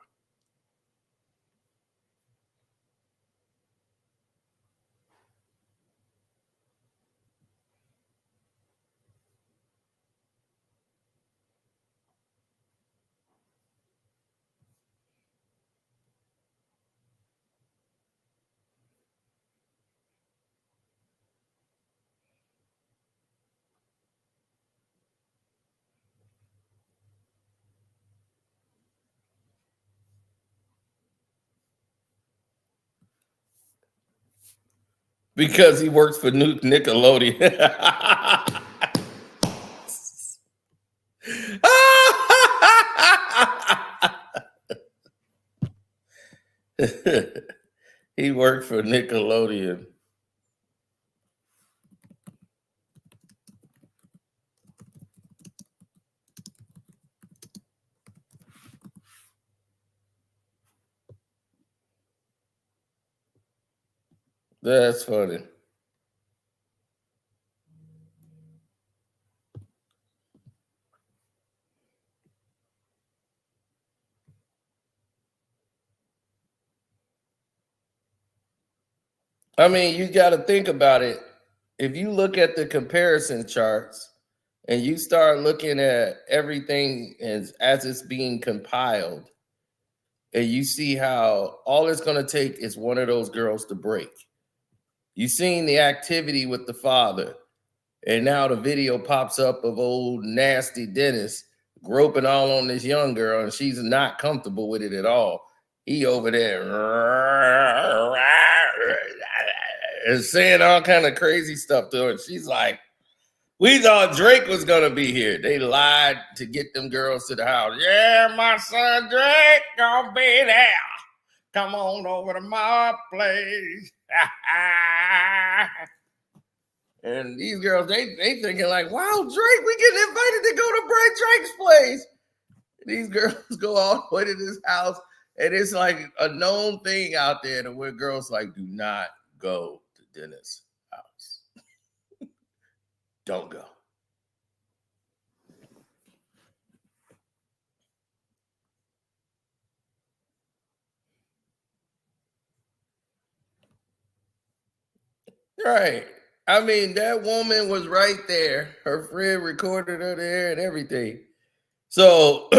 Because he works for Nickelodeon. He worked for Nickelodeon. That's funny. I mean, you got to think about it. If you look at the comparison charts and you start looking at everything as it's being compiled, and you see how all it's going to take is one of those girls to break. You've seen the activity with the father, and now the video pops up of old nasty Dennis groping all on this young girl, and she's not comfortable with it at all. He over there and saying all kind of crazy stuff to her. And she's like, we thought Drake was going to be here. They lied to get them girls to the house. Yeah, my son Drake going to be there. Come on over to my place. And these girls, they thinking like, wow, Drake, we getting invited to go to Drake's place. These girls go all the way to this house, and it's like a known thing out there to where girls like, do not go to Dennis' house. Don't go. Right. I mean, that woman was right there. Her friend recorded her there and everything. So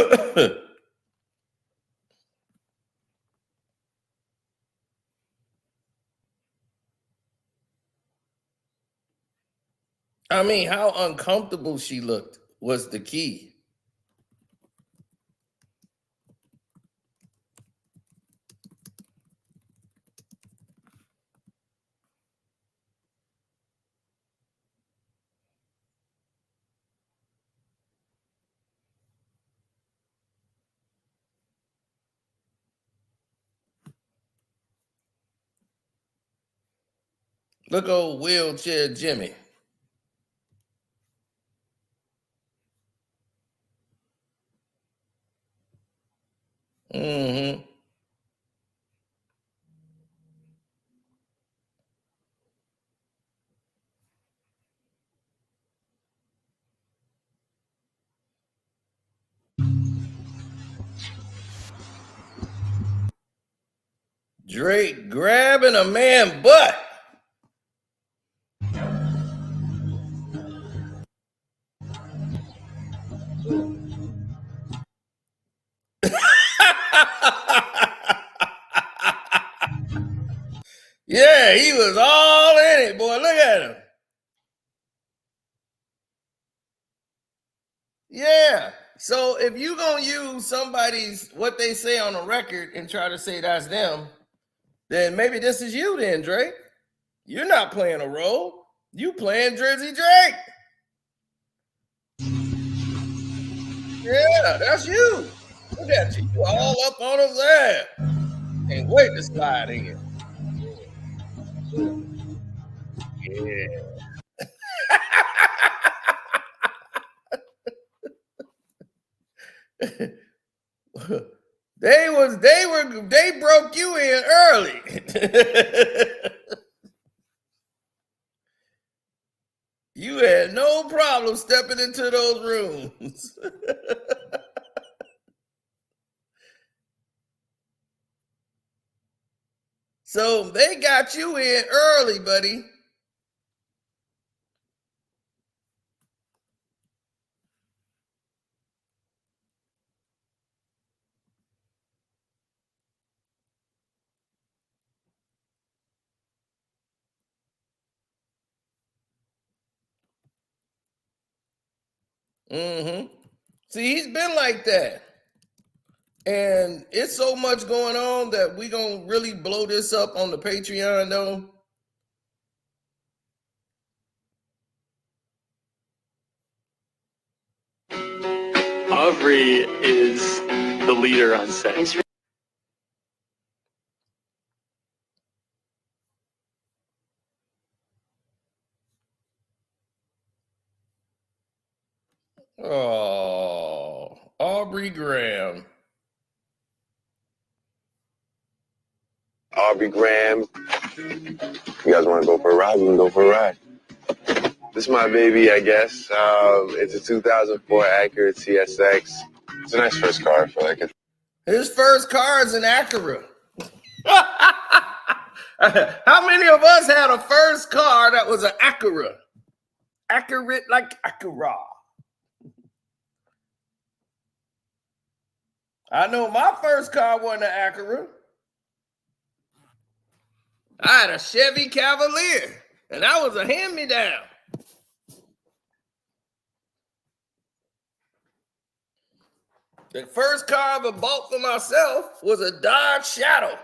I mean, how uncomfortable she looked was the key. Look, old wheelchair Jimmy. Mm-hmm. Drake grabbing a man butt. Yeah, he was all in it, boy. Look at him. Yeah. So if you gonna use somebody's what they say on a record and try to say that's them, then maybe this is you then, Drake. You're not playing a role. You playing Drizzy Drake. Yeah, that's you. Look at you. You all up on his ass. Can't wait to slide in. Yeah. They broke you in early. You had no problem stepping into those rooms. So they got you in early, buddy. Mm-hmm. See, he's been like that. And it's so much going on that we gonna really blow this up on the Patreon, though. Aubrey is the leader on set. Oh, Aubrey Graham. Aubrey Graham. You guys want to go for a ride? We can go for a ride. This is my baby, I guess. It's a 2004 Acura TSX. It's a nice first car. I feel like it. His first car is an Acura. How many of us had a first car that was an Acura? Accurate like Acura. I know my first car wasn't an Acura. I had a Chevy Cavalier, and that was a hand-me-down. The first car I ever bought for myself was a Dodge Shadow.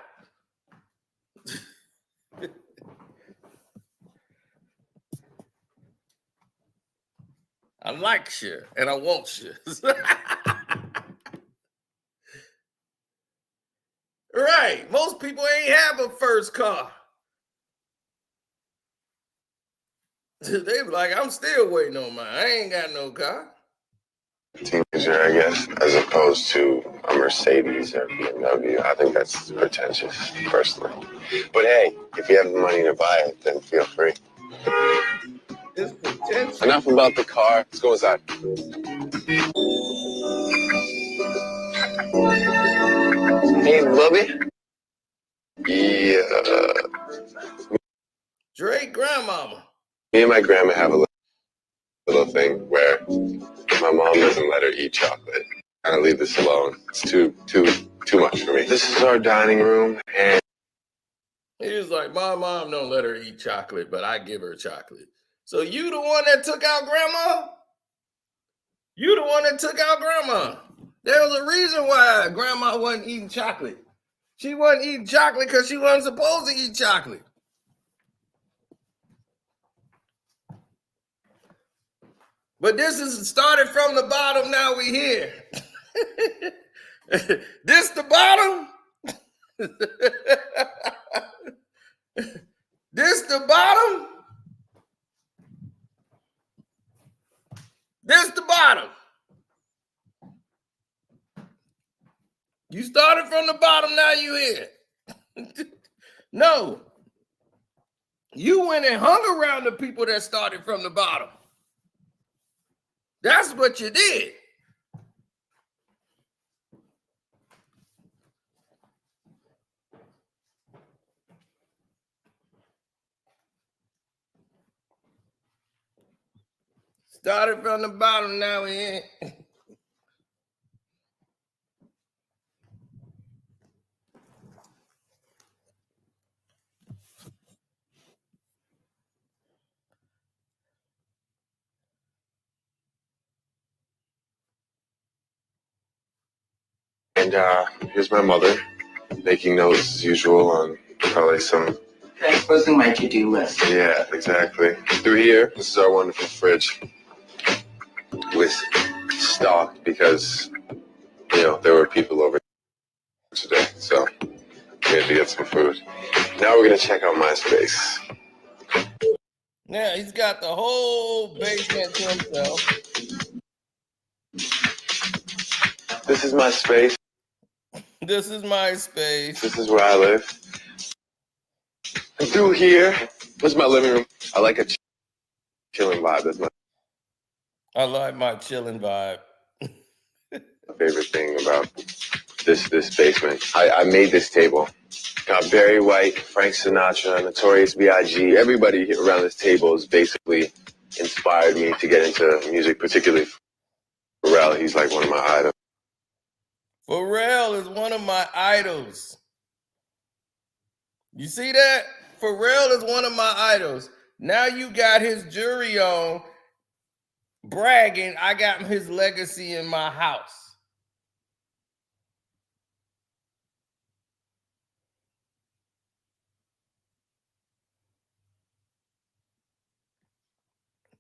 I like shit, and I want shit. Right. Most people ain't have a first car. They be like, I'm still waiting on mine. I ain't got no car. Teenager, I guess, as opposed to a Mercedes or BMW. I think that's pretentious, personally. But hey, if you have the money to buy it, then feel free. It's potential. Enough about the car. Let's go inside. Hey, Bubby. Yeah. Drake grandmama. Me and my grandma have a little thing where my mom doesn't let her eat chocolate. I leave this alone. It's too much for me. This is our dining room, and He was like, my mom don't let her eat chocolate, but I give her chocolate. So you the one that took out grandma? You the one that took out grandma. There was a reason why grandma wasn't eating chocolate. She wasn't eating chocolate because she wasn't supposed to eat chocolate. But this is started from the bottom, now we here. This the bottom? This the bottom? This the bottom. You started from the bottom, now you here. No. You went and hung around the people that started from the bottom. That's what you did. Started from the bottom, now we in. here's my mother making notes as usual on probably some. Exposing my to-do list. Yeah, exactly. Through here, this is our wonderful fridge with stock because there were people over today, so we had to get some food. Now we're gonna check out my space. Yeah, he's got the whole basement to himself. This is my space. This is my space. This is where I live. And through here, this is my living room. I like a chilling vibe. That's my I like my chilling vibe. favorite thing about this basement. I made this table. Got Barry White, Frank Sinatra, Notorious B.I.G. Everybody around this table has basically inspired me to get into music, particularly Pharrell. He's like one of my idols. Pharrell is one of my idols. You see that? Pharrell is one of my idols. Now you got his jury on bragging, I got his legacy in my house.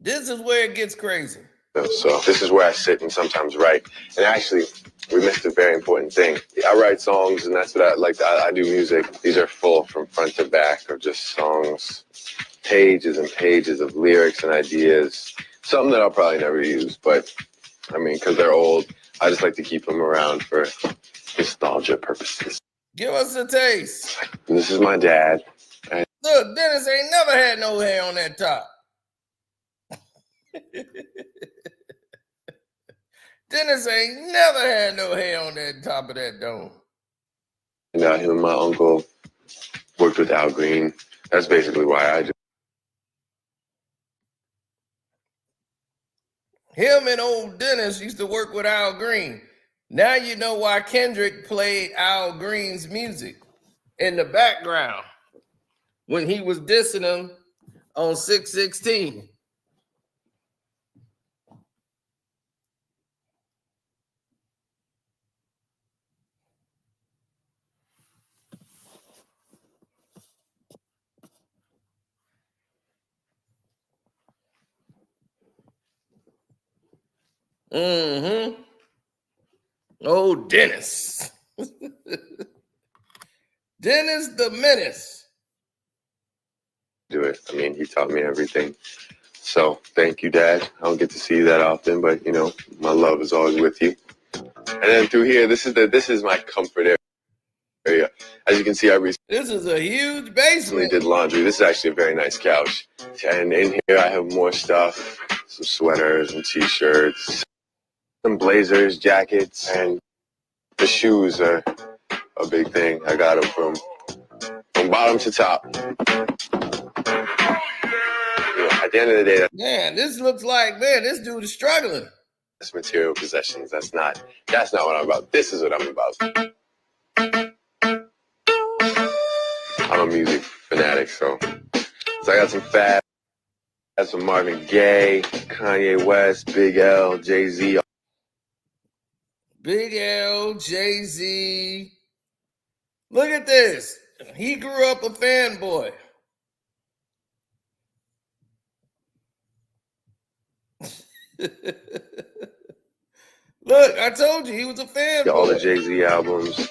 This is where it gets crazy. So this is where I sit and sometimes write. And actually, we missed a very important thing. I write songs, and that's what I like. I do music. These are full from front to back of just songs, pages and pages of lyrics and ideas. Something that I'll probably never use, but I mean, because they're old, I just like to keep them around for nostalgia purposes. Give us a taste. This is my dad. Look, Dennis ain't never had no hair on that top. Dennis ain't never had no hair on that top of that dome. And him and my uncle worked with Al Green. That's basically why I do. Him and old Dennis used to work with Al Green. Now you know why Kendrick played Al Green's music in the background when he was dissing him on 616. Mm-hmm. Oh, Dennis. Dennis the Menace. Do it. I mean, he taught me everything. So thank you, Dad. I don't get to see you that often, but you know, my love is always with you. And then through here, this is my comfort area. As you can see, This is a huge recently basement. did laundry. This is actually a very nice couch. And in here, I have more stuff, some sweaters and t-shirts, some blazers, jackets, and the shoes are a big thing. I got them from bottom to top. At the end of the day, Man, this looks like, man, this dude is struggling. that's material possessions. That's not what I'm about. This is what I'm about. I'm a music fanatic, so I got some Fab, I got some Marvin Gaye, Kanye West, Big L, Jay-Z. Big L, Jay-Z. Look at this. He grew up a fanboy. Look, I told you he was a fanboy. All the Jay-Z albums.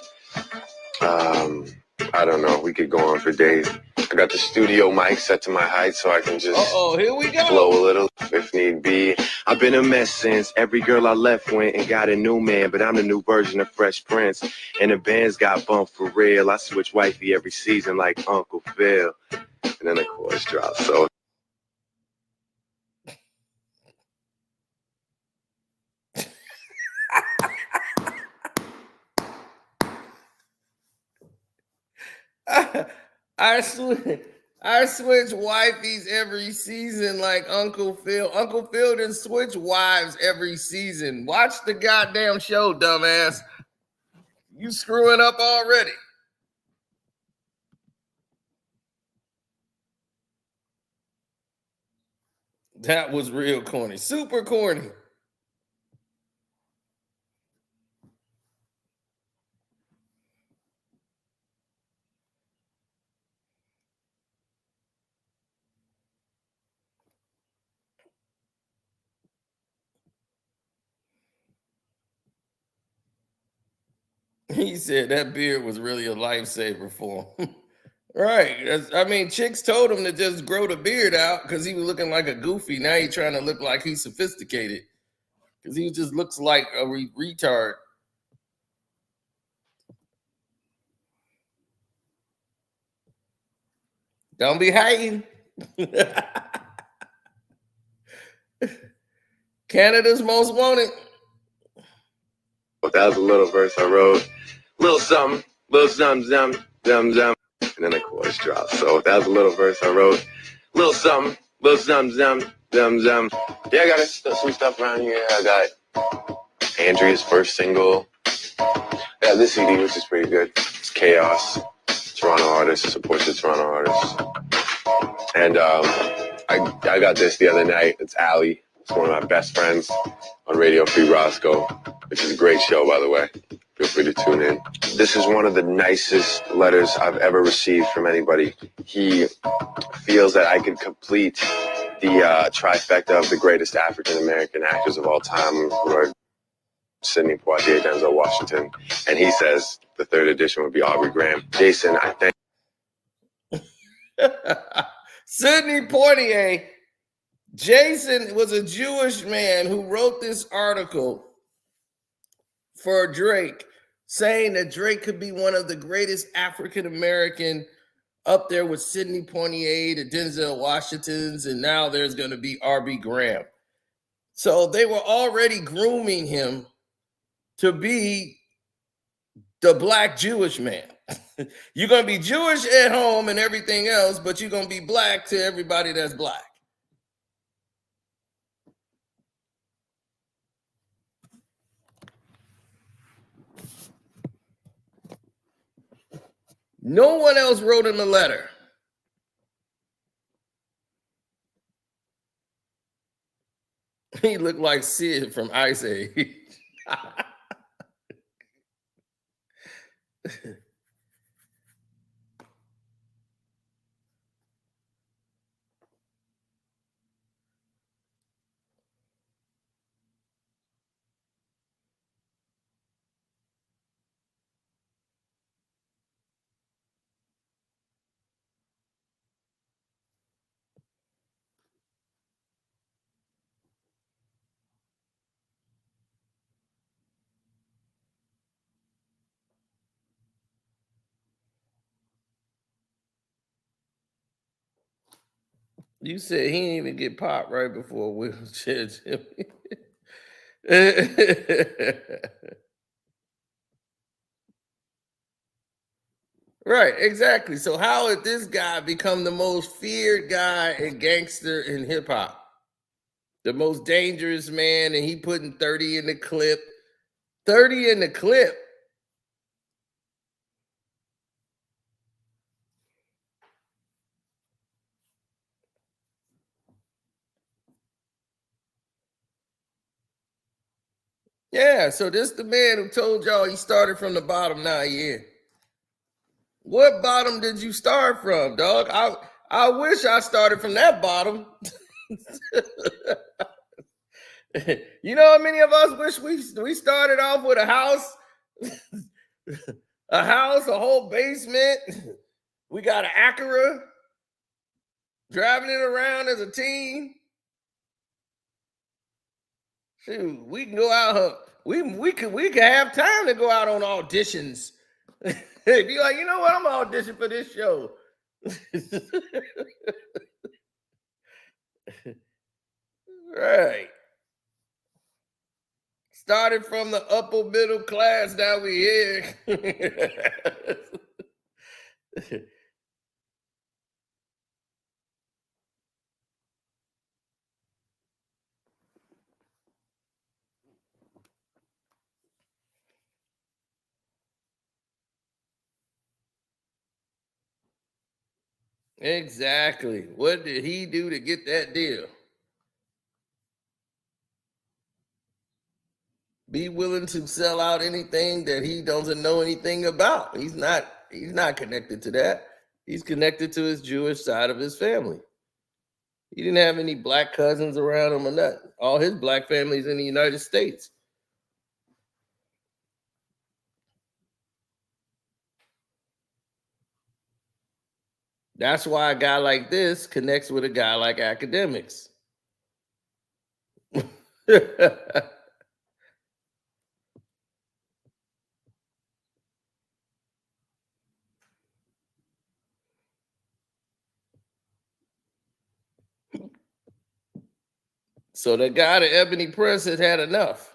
I don't know. We could go on for days. I got the studio mic set to my height so I can just Here we go. flow a little if need be. I've been a mess since every girl I left went and got a new man, but I'm the new version of Fresh Prince. And the bands got bumped for real. I switch wifey every season like Uncle Phil. And then the chorus drops. So I switch wifeys every season like Uncle Phil. Uncle Phil didn't switch wives every season. Watch the goddamn show, dumbass. You screwing up already. That was real corny. Super corny. He said that beard was really a lifesaver for him. Right. I mean, chicks told him to just grow the beard out because he was looking like a goofy. Now he's trying to look like he's sophisticated because he just looks like a retard. Don't be hating. Canada's most wanted. that was a little verse I wrote. Little something, zum, and then the chorus drops. So that was a little verse I wrote. Little something, zum. Yeah, I got some stuff around here. I got Andrea's first single. Yeah, this CD, which is pretty good. It's Chaos. Toronto artist, supports the Toronto artists. And I got this the other night. It's Allie. It's one of my best friends on Radio Free Roscoe, which is a great show, by the way. Feel free to tune in. This is one of the nicest letters I've ever received from anybody. He feels that I could complete the trifecta of the greatest African American actors of all time, who are Sidney Poitier, Denzel Washington, and he says the third edition would be Aubrey Graham. Jason, I thank Sidney Poitier. Jason was a Jewish man who wrote this article for Drake, saying that Drake could be one of the greatest African American, up there with Sidney Poitier, the Denzel Washingtons, and now there's going to be Aubrey Graham. So they were already grooming him to be the black Jewish man. You're going to be Jewish at home and everything else, but you're going to be black to everybody that's black. No one else wrote him a letter. He looked like Sid from Ice Age. You said he didn't even get popped right before Wheelchair Jimmy. Right, exactly. So how did this guy become the most feared guy and gangster in hip hop? The most dangerous man, and he putting 30 in the clip. 30 in the clip. Yeah, so this the man who told y'all he started from the bottom, now he in. What bottom did you start from, dog? I wish I started from that bottom. You know how many of us wish we started off with a house, a whole basement. We got an Acura, driving it around as a team. Shoot, we can go out. We could have time to go out on auditions. Be like, you know what? I'm gonna audition for this show. Right. Started from the upper middle class, now we here. Exactly. What did he do to get that deal? Be willing to sell out anything that he doesn't know anything about. He's not connected to that. He's connected to his Jewish side of his family. He didn't have any black cousins around him or nothing. All his black family's in the United States. That's why a guy like this connects with a guy like Akademiks. So the guy, the Ebony Prince, has had enough.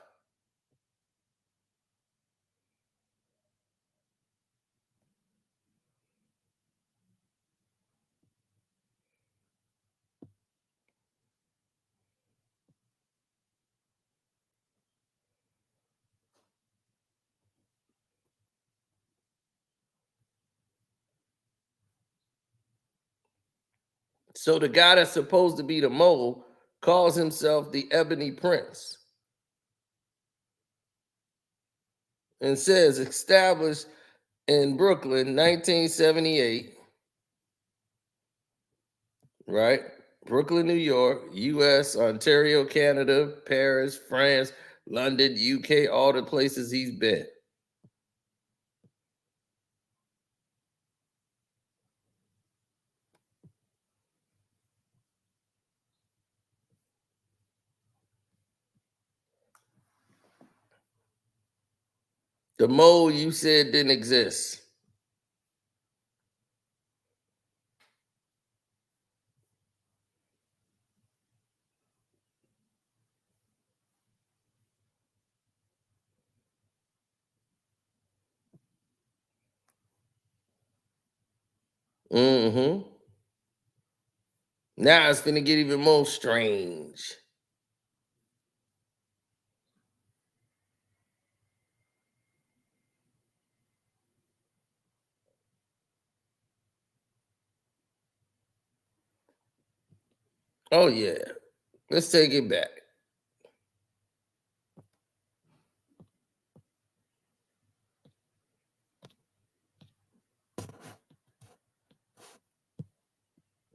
So the guy that's supposed to be the mole calls himself the Ebony Prince and says established in Brooklyn, 1978, right? Brooklyn, New York, US, Ontario, Canada, Paris, France, London, UK, all the places he's been. The mole you said didn't exist. Mm-hmm. Now it's gonna get even more strange. Oh yeah. Let's take it back.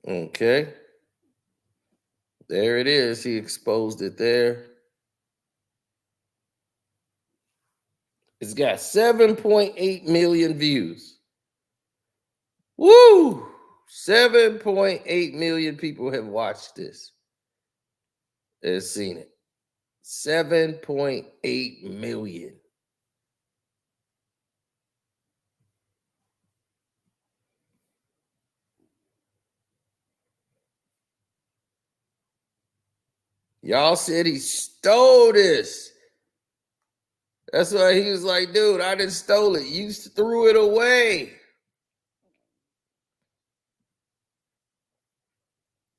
Okay. There it is. He exposed it there. It's got 7.8 million views. Woo! 7.8 million people have watched this. Have seen it. 7.8 million. Y'all said he stole this. That's why he was like, dude, I didn't stole it. You threw it away.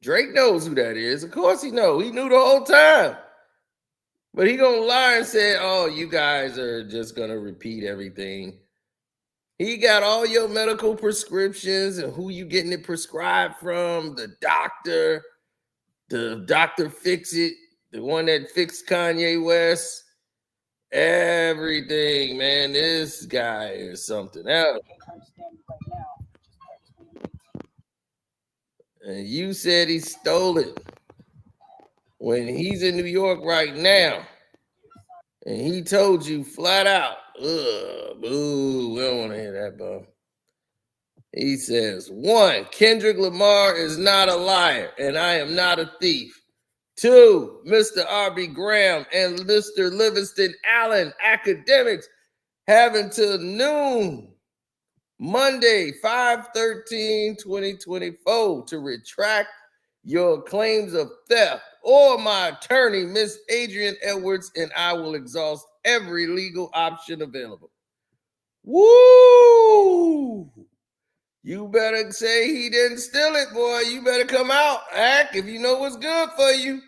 Drake knows who that is. Of course he knows. He knew the whole time. But he gonna lie and say, oh, you guys are just gonna repeat everything. He got all your medical prescriptions and who you getting it prescribed from, the doctor fix it, the one that fixed Kanye West, everything, man. This guy is something else. And you said he stole it when he's in New York right now. And he told you flat out, ugh, boo, we don't want to hear that, bro. He says, 1, Kendrick Lamar is not a liar, and I am not a thief. 2, Mr. R.B. Graham and Mr. Livingston Allen, Akademiks, have until noon, Monday, 5/13/2024, to retract your claims of theft, or my attorney, Miss Adrian Edwards, and I will exhaust every legal option available. Woo! You better say he didn't steal it, boy. You better come out, act, if you know what's good for you.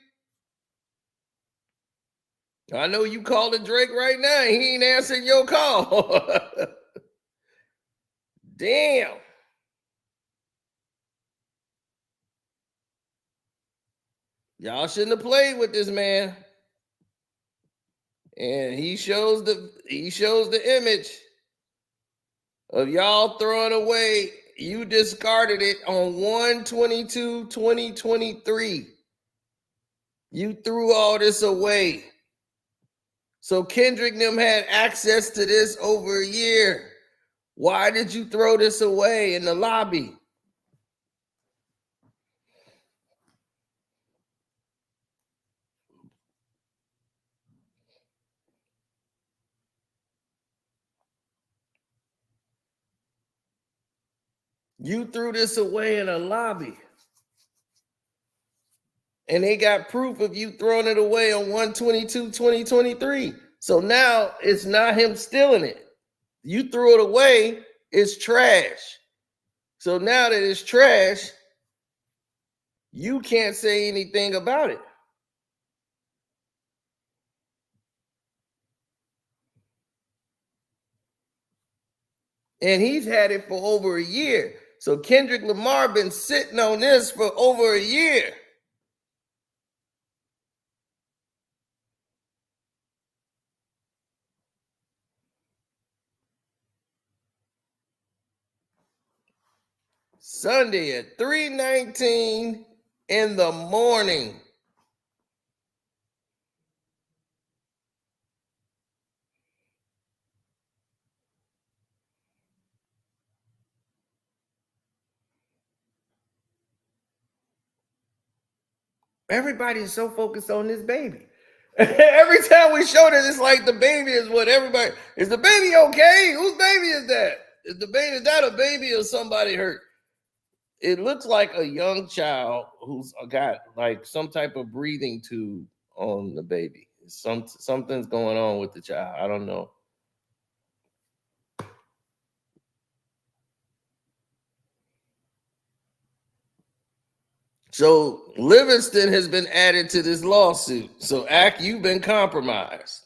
I know you calling Drake right now, and he ain't answering your call. Damn. Y'all shouldn't have played with this man. And he shows the image of y'all throwing away. You discarded it on 1/22/2023. You threw all this away. So Kendrick and them had access to this over a year. Why did you throw this away in the lobby? You threw this away in a lobby. And they got proof of you throwing it away on 1/22/2023. So now it's not him stealing it. You threw it away, it's trash. So now that it's trash, you can't say anything about it. And he's had it for over a year. So Kendrick Lamar been sitting on this for over a year. Sunday at 3:19 in the morning. Everybody's so focused on this baby. Every time we show this, it's like the baby is what everybody is. The baby okay? Whose baby is that? Is the baby, is that a baby or somebody hurt? It looks like a young child who's got like some type of breathing tube on the baby. Something's going on with the child. I don't know. So Livingston has been added to this lawsuit. So Ak, you've been compromised.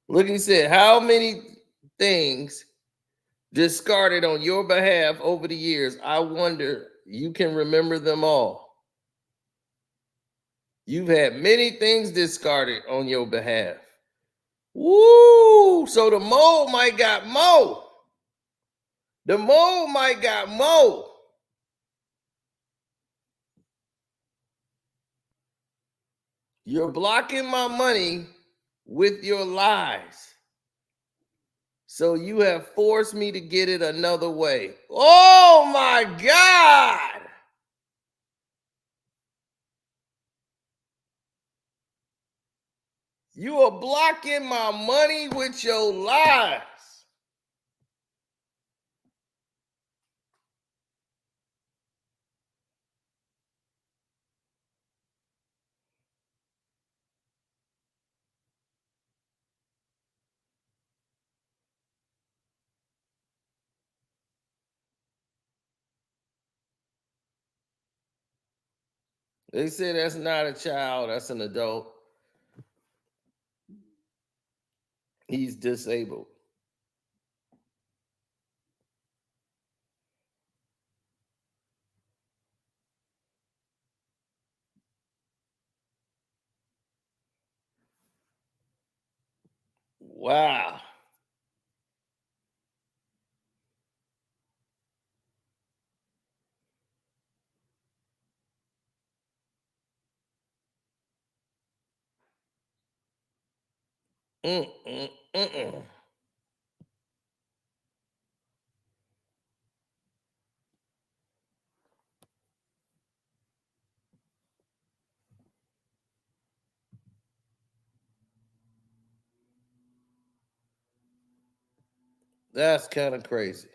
Look, he said, how many things discarded on your behalf over the years? I wonder you can remember them all. You've had many things discarded on your behalf. Woo! So the mole might got more. The mole might got more. You're blocking my money with your lies. So you have forced me to get it another way. Oh my God! You are blocking my money with your lies. They say that's not a child, that's an adult. He's disabled. Wow. Mm-mm-mm-mm. That's kind of crazy.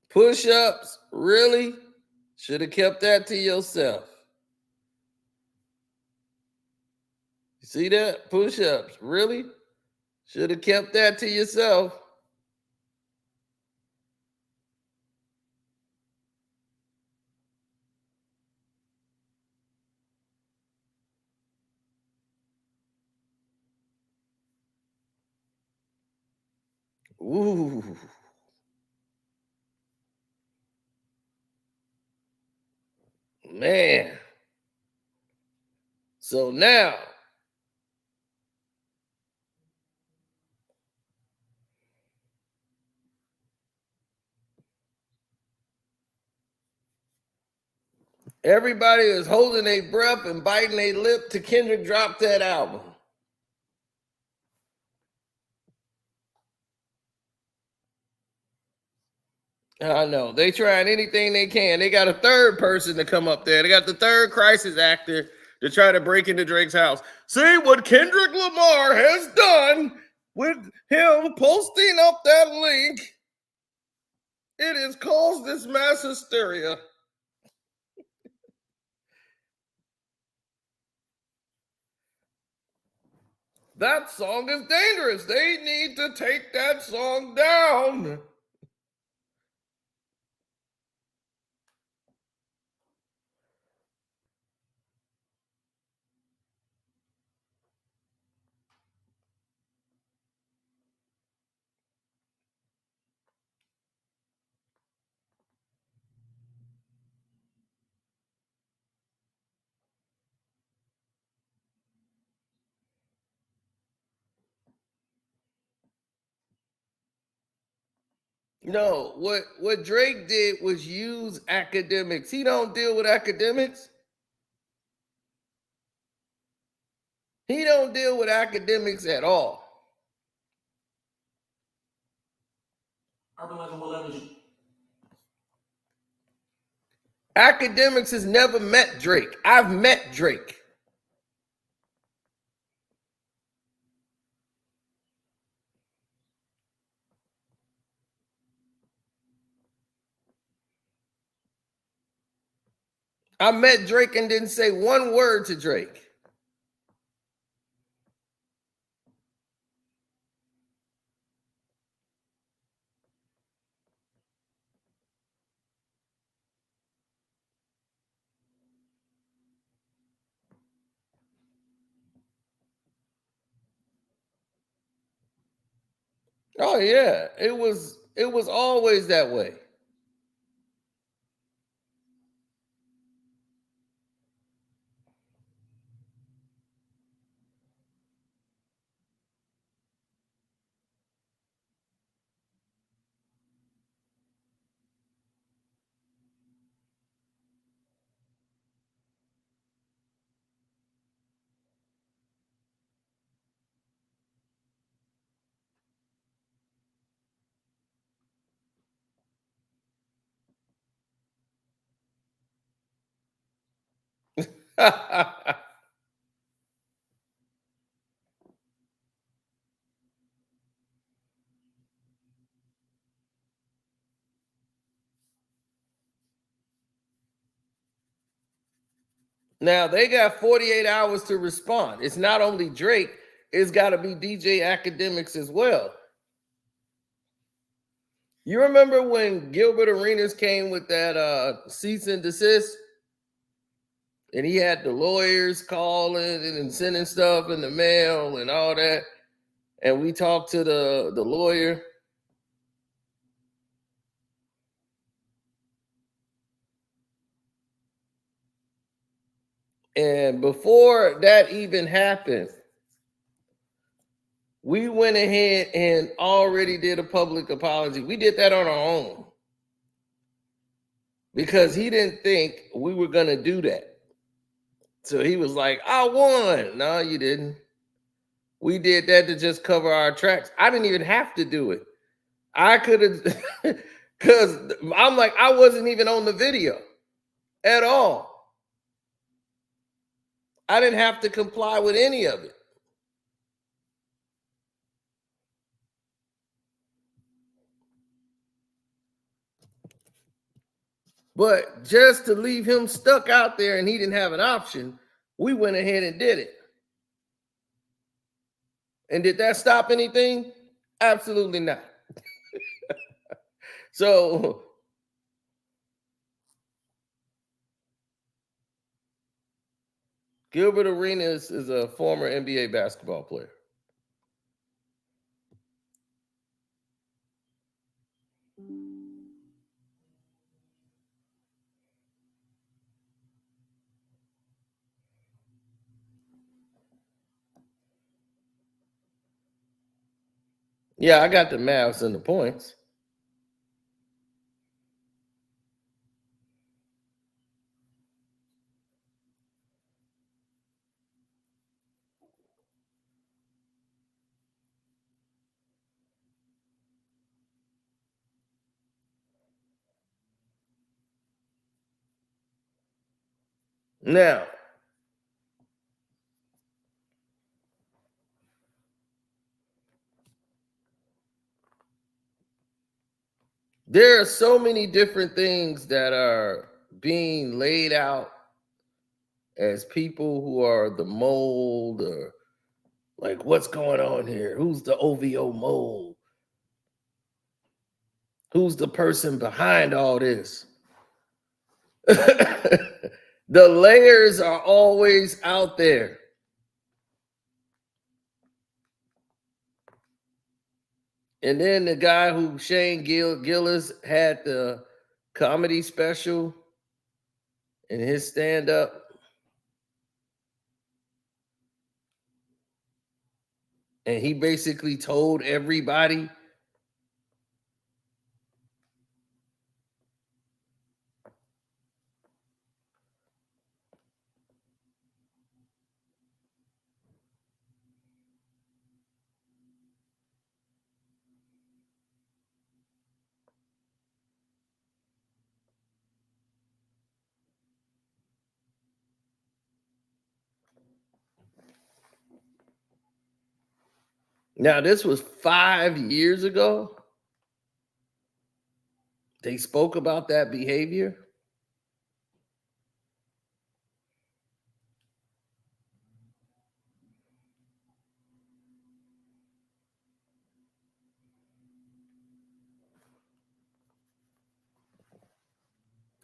Push-ups, really? Should have kept that to yourself. You see that? Push-ups, really? Should have kept that to yourself. Ooh. Man. So now, everybody is holding their breath and biting their lip till Kendrick dropped that album. I know. They trying anything they can. They got a third person to come up there. They got the third crisis actor to try to break into Drake's house. See what Kendrick Lamar has done with him posting up that link. It has caused this mass hysteria. That song is dangerous. They need to take that song down. No, what Drake did was use academics. He don't deal with academics. He don't deal with academics at all. Academics has never met Drake. I've met Drake. I met Drake and didn't say one word to Drake. Oh yeah, it was always that way. Now they got 48 hours to respond. It's not only Drake, it's got to be DJ Academics as well. You remember when Gilbert Arenas came with that cease and desist? And he had the lawyers calling and sending stuff in the mail and all that. And we talked to the lawyer. And before that even happened, we went ahead and already did a public apology. We did that on our own because he didn't think we were going to do that. So he was like, I won. No, you didn't. We did that to just cover our tracks. I didn't even have to do it. I could have, because I'm like, I wasn't even on the video at all. I didn't have to comply with any of it. But just to leave him stuck out there and he didn't have an option, we went ahead and did it. And did that stop anything? Absolutely not. So Gilbert Arenas is a former NBA basketball player. Yeah, I got the Mavs and the points. Now, there are so many different things that are being laid out as people who are the mold, or like, what's going on here? Who's the OVO mold? Who's the person behind all this? The layers are always out there. And then the guy who Shane Gillis had the comedy special and his stand-up. And he basically told everybody Now, this was 5 years ago. They spoke about that behavior.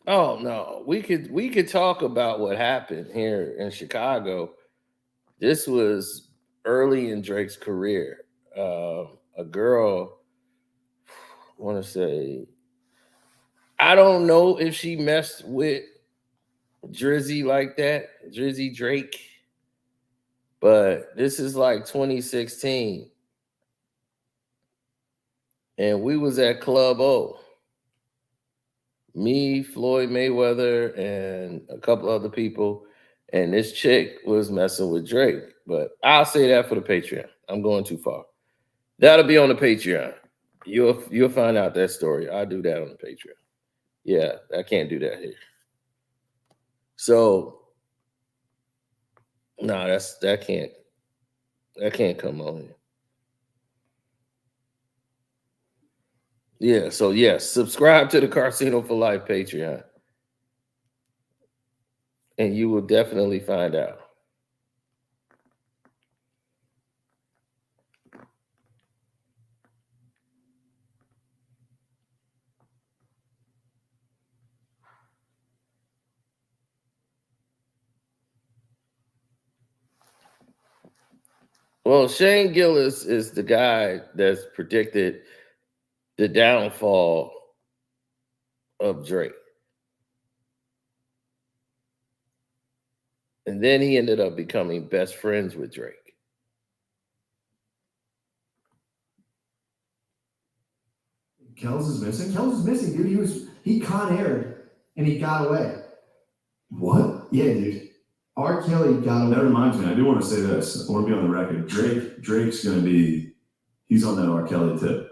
Oh no, we could talk about what happened here in Chicago. This was early in Drake's career. A girl, I want to say, I don't know if she messed with Drizzy like that, Drizzy Drake, but this is like 2016, and we was at Club O. Me, Floyd Mayweather, and a couple other people, and this chick was messing with Drake. But I'll say that for the Patreon. I'm going too far. That'll be on the Patreon. You'll find out that story. I'll do that on the Patreon. Yeah, I can't do that here. So no, that can't come on here. Yeah, so yes, subscribe to the Carsino for Life Patreon, and you will definitely find out. Well, Shane Gillis is the guy that's predicted the downfall of Drake. And then he ended up becoming best friends with Drake. Kells is missing? Kells is missing, dude. He Con Aired and he got away. What? Yeah, dude. R. Kelly got away. That reminds me, I do want to say this. I want to be on the record. Drake's going to be, he's on that R. Kelly tip.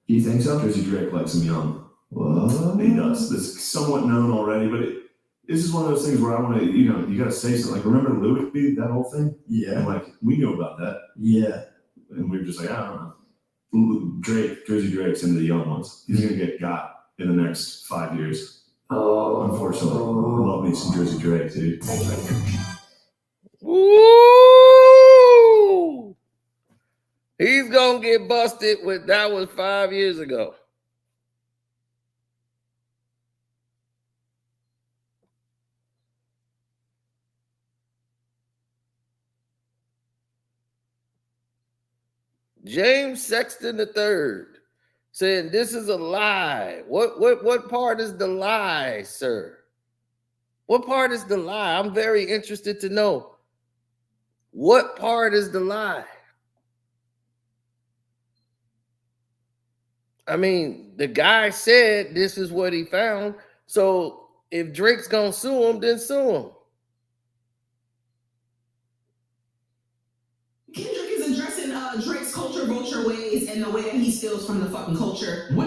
You think so? Jersey Drake likes him young. What? He does. This is somewhat known already, but this is one of those things where I want to, you got to say something. Like, remember Louis, that whole thing? Yeah. And like, we knew about that. Yeah. And we were just like, I don't know. Jersey Drake's into the young ones. He's going to got in the next 5 years. Oh. Unfortunately. I love me some Jersey Drake, dude. Woo! He's gonna get busted with that was 5 years ago. James Sexton III saying this is a lie. What part is the lie, sir? What part is the lie? I'm very interested to know. What part is the lie? I mean, the guy said this is what he found. So if Drake's gonna sue him, then sue him. Kendrick is addressing Drake's culture vulture ways and the way that he steals from the fucking culture. We not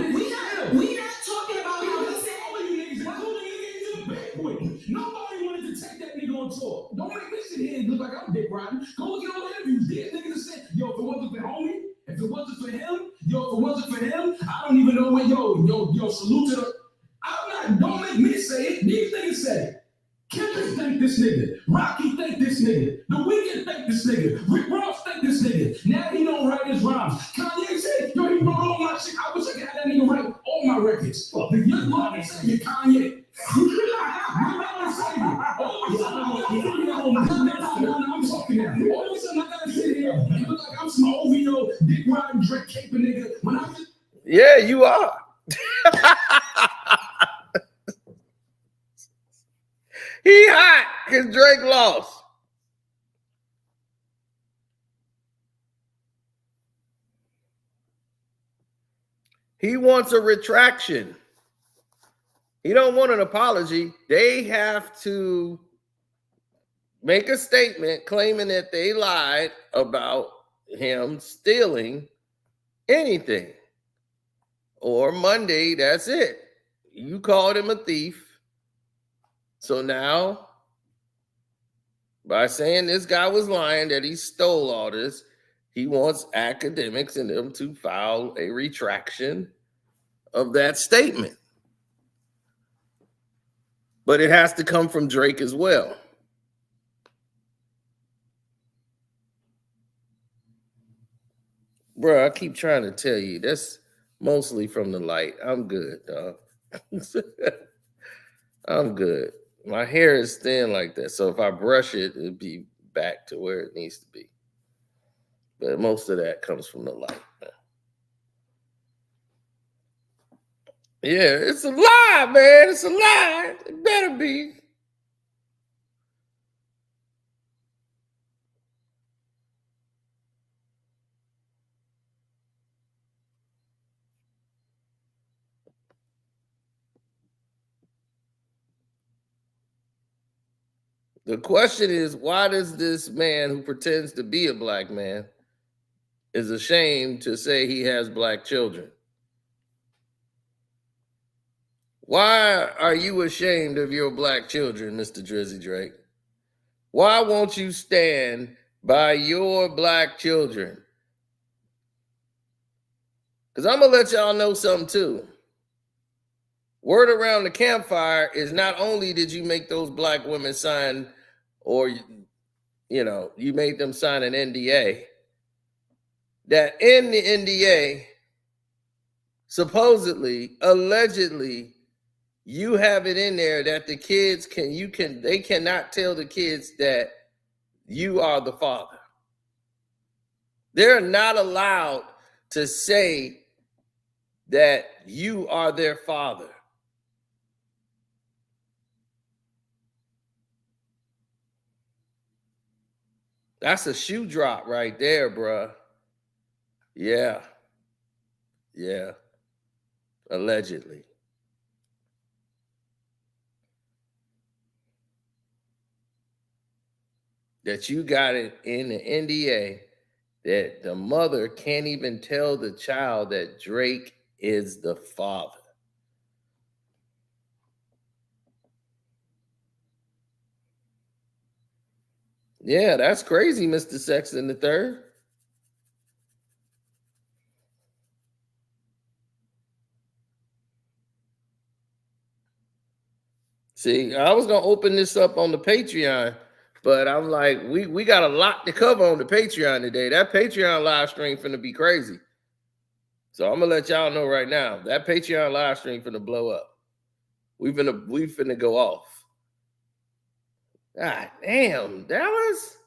talking about how he said. All of you niggas, like, who the niggas is a bad boy? Nobody wanted to take that nigga on tour. Don't make me sit here and look like I'm dick riding. Go look at all the interviews. These niggas said, yo, if it wasn't for homie, if it wasn't for him, I don't even know what, yo, salute to the. Don't make me say it. These niggas say it. Kendrick thank this nigga. Rocky thank this nigga. The Weeknd thank this nigga. Rick Ross thank this nigga. Now he don't write his rhymes. Kanye said, yo, he wrote all my shit. I wish I could have that nigga write all my records. The young love said, you Kanye. I'm talking now. All of a sudden, I gotta sit here and look like I'm some OVO, dick riding, Drake caping nigga. When I just. Yeah, you are. He hot because Drake lost. He wants a retraction. He don't want an apology. They have to make a statement claiming that they lied about him stealing anything. Or Monday, that's it. You called him a thief. So now, by saying this guy was lying, that he stole all this, he wants Akademiks and them to file a retraction of that statement. But it has to come from Drake as well. Bro, I keep trying to tell you, that's mostly from the light. I'm good, dog. I'm good. My hair is thin like that, so if I brush it, it'll be back to where it needs to be. But most of that comes from the light. Yeah, it's a lie, man. It's a lie. It better be. The question is, why does this man who pretends to be a black man is ashamed to say he has black children? Why are you ashamed of your black children, Mr. Drizzy Drake? Why won't you stand by your black children? Because I'm going to let y'all know something too. Word around the campfire is not only did you make those black women sign, or, you know, you made them sign an NDA, that in the NDA, supposedly, allegedly, you have it in there that the kids they cannot tell the kids that you are the father. They're not allowed to say that you are their father. That's a shoe drop right there, bruh. Yeah. Yeah. Allegedly. That you got it in the NDA that the mother can't even tell the child that Drake is the father. Yeah, that's crazy, Mr. Sexton the Third. See, I was gonna open this up on the Patreon, but I'm like, we got a lot to cover on the Patreon today. That Patreon live stream finna be crazy. So I'm gonna let y'all know right now, that Patreon live stream finna blow up. We finna go off. God damn, Dallas.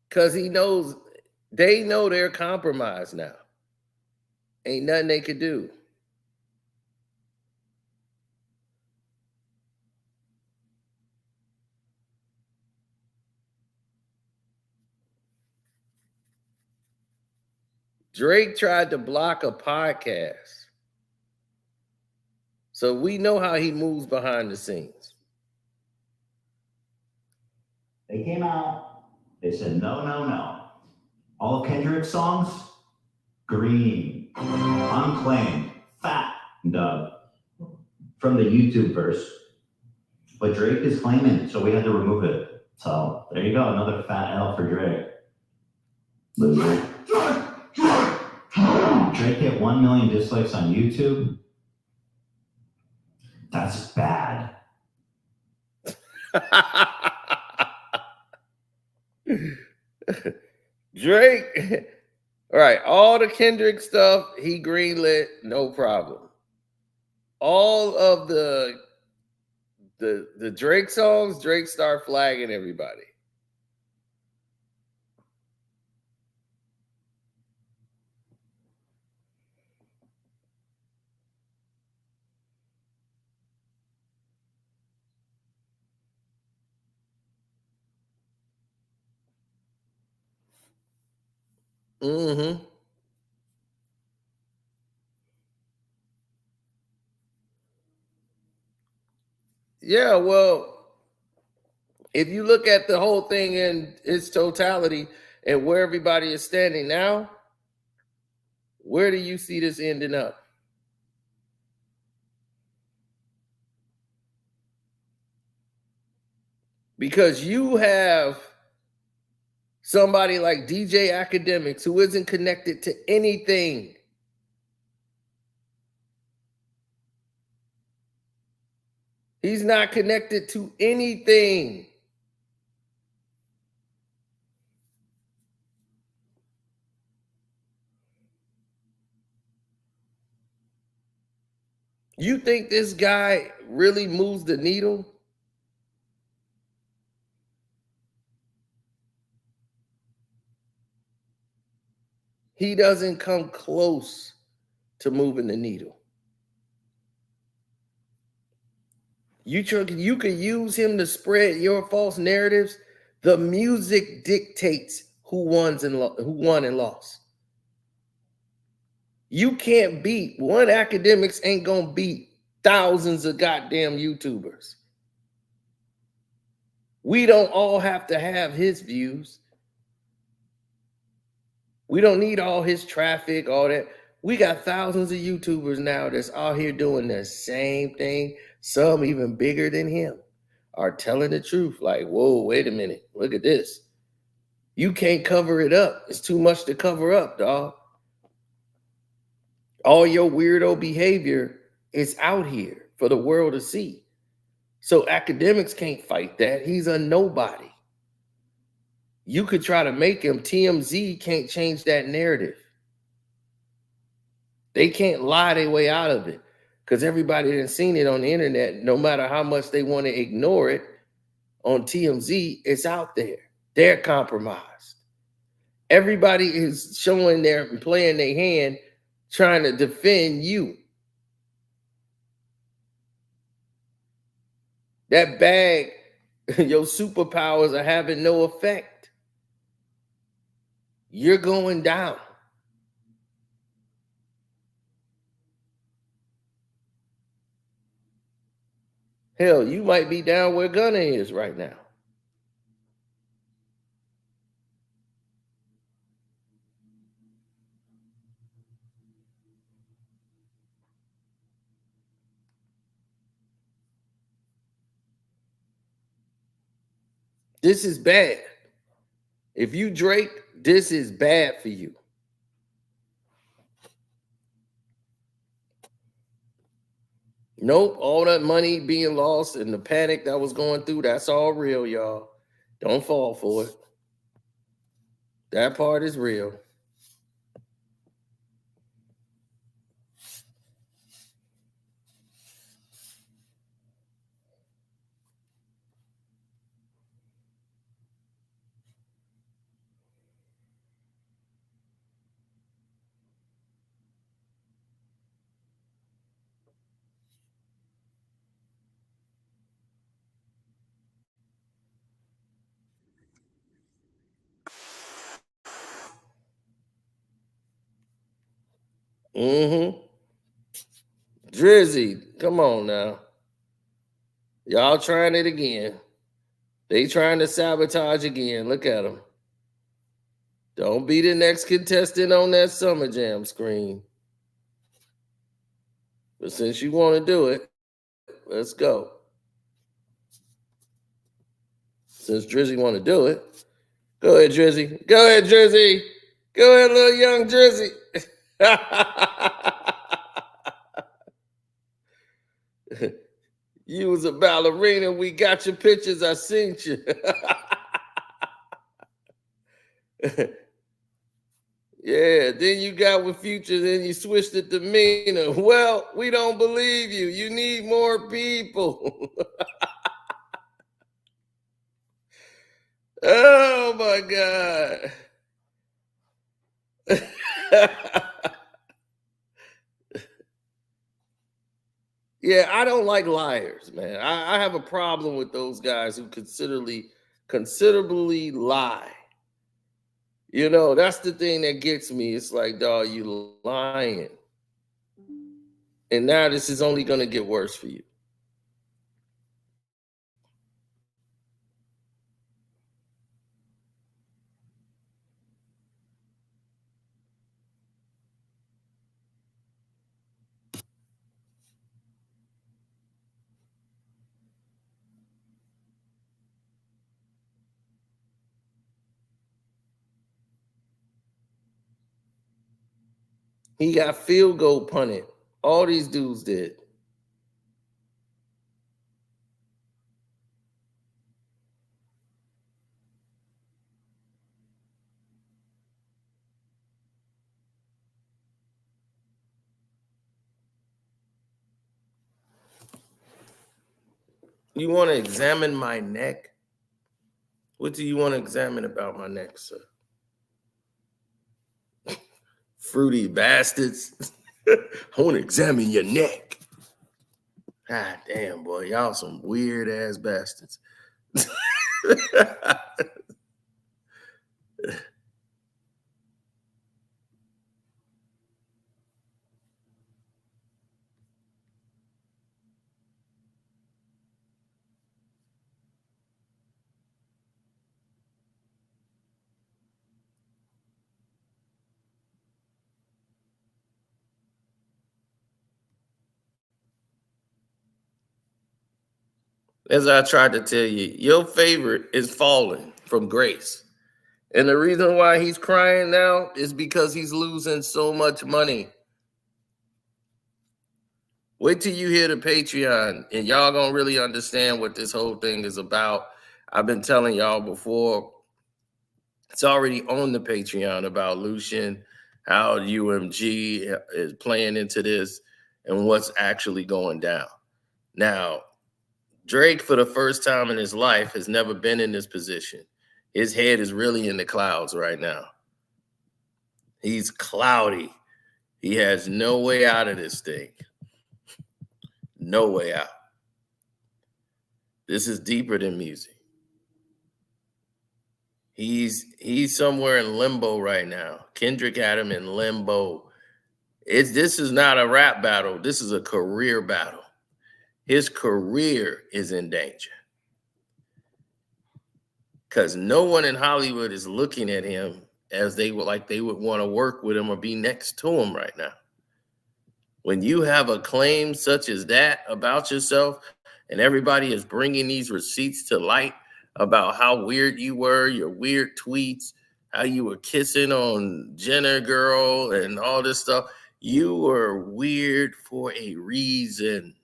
Because they know they're compromised now. Ain't nothing they could do. Drake tried to block a podcast. So we know how he moves behind the scenes. They came out, they said, no, no, no. All of Kendrick's songs, green, unclaimed, fat dub from the YouTube verse. But Drake is claiming it, so we had to remove it. So there you go, another fat L for Drake. Drake hit 1 million dislikes on YouTube. That's bad. Drake, all right, all the Kendrick stuff, he greenlit, no problem. All of the Drake songs, Drake start flagging everybody. Mm-hmm. Yeah, well, if you look at the whole thing in its totality, and where everybody is standing now, where do you see this ending up? Because you have somebody like DJ Akademiks who isn't connected to anything. He's not connected to anything. You think this guy really moves the needle? He doesn't come close to moving the needle. You could use him to spread your false narratives. The music dictates who won and lost. You can't beat one. Akademiks ain't gonna beat thousands of goddamn YouTubers. We don't all have to have his views. We don't need all his traffic, all that. We got thousands of YouTubers now that's out here doing the same thing. Some even bigger than him are telling the truth. Like, whoa, wait a minute. Look at this. You can't cover it up. It's too much to cover up, dog. All your weirdo behavior is out here for the world to see. So Akademiks can't fight that. He's a nobody. You could try to make him. TMZ can't change that narrative. They can't lie their way out of it because everybody has seen it on the internet. No matter how much they want to ignore it on TMZ, it's out there. They're compromised. Everybody is showing their playing their hand, trying to defend you. That bag, your superpowers are having no effect. You're going down. Hell, you might be down where Gunna is right now. This is bad. If you Drake, this is bad for you. Nope, all that money being lost and the panic that was going through, that's all real, y'all. Don't fall for it. That part is real. Drizzy, come on now. Y'all trying it again. They trying to sabotage again. Look at them. Don't be the next contestant on that Summer Jam screen. But since you want to do it, let's go. Since Drizzy want to do it, go ahead, Drizzy. Go ahead, Drizzy. Go ahead, little young Drizzy. You was a ballerina. We got your pictures. I seen you. Yeah, then you got with Future, then you switched it to Mina. Well, we don't believe you. You need more people. Oh, my God. Yeah, I don't like liars, man. I have a problem with those guys who considerably lie. You know, that's the thing that gets me. It's like, dog, you lying. And now this is only going to get worse for you. He got field goal punted. All these dudes did. You want to examine my neck? What do you want to examine about my neck, sir? Fruity bastards. I want to examine your neck. God damn, boy. Y'all some weird ass bastards. As I tried to tell you, your favorite is falling from grace. And the reason why he's crying now is because he's losing so much money. Wait till you hear the Patreon and y'all gonna really understand what this whole thing is about. I've been telling y'all before, it's already on the Patreon about Lucian, how UMG is playing into this and what's actually going down. Now, Drake, for the first time in his life, has never been in this position. His head is really in the clouds right now. He's cloudy. He has no way out of this thing. No way out. This is deeper than music. He's somewhere in limbo right now. Kendrick had him in limbo. This is not a rap battle. This is a career battle. His career is in danger. Because no one in Hollywood is looking at him as they would want to work with him or be next to him right now. When you have a claim such as that about yourself, and everybody is bringing these receipts to light about how weird you were, your weird tweets, how you were kissing on Jenner girl and all this stuff, you were weird for a reason.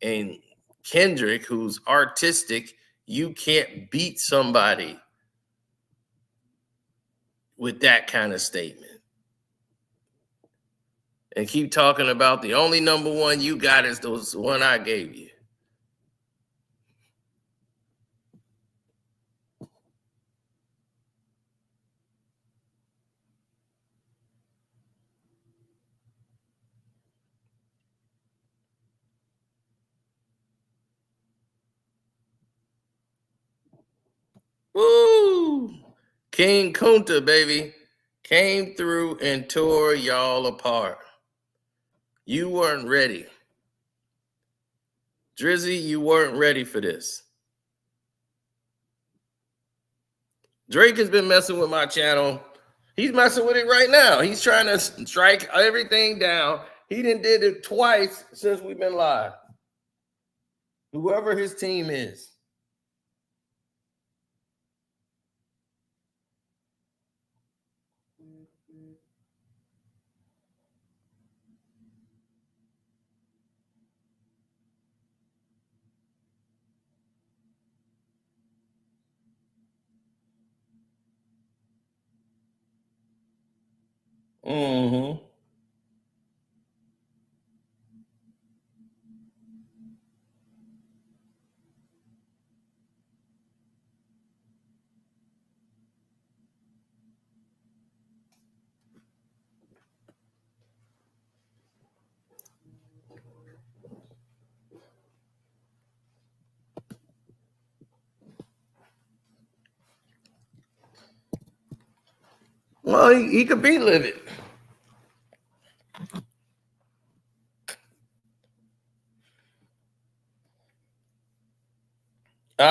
And Kendrick, who's artistic, you can't beat somebody with that kind of statement. And keep talking about the only number one you got is the one I gave you. Woo! King Kunta, baby, came through and tore y'all apart. You weren't ready. Drizzy, you weren't ready for this. Drake has been messing with my channel. He's messing with it right now. He's trying to strike everything down. He done did it twice since we've been live. Whoever his team is. Mm-hmm. Well, he could be livid.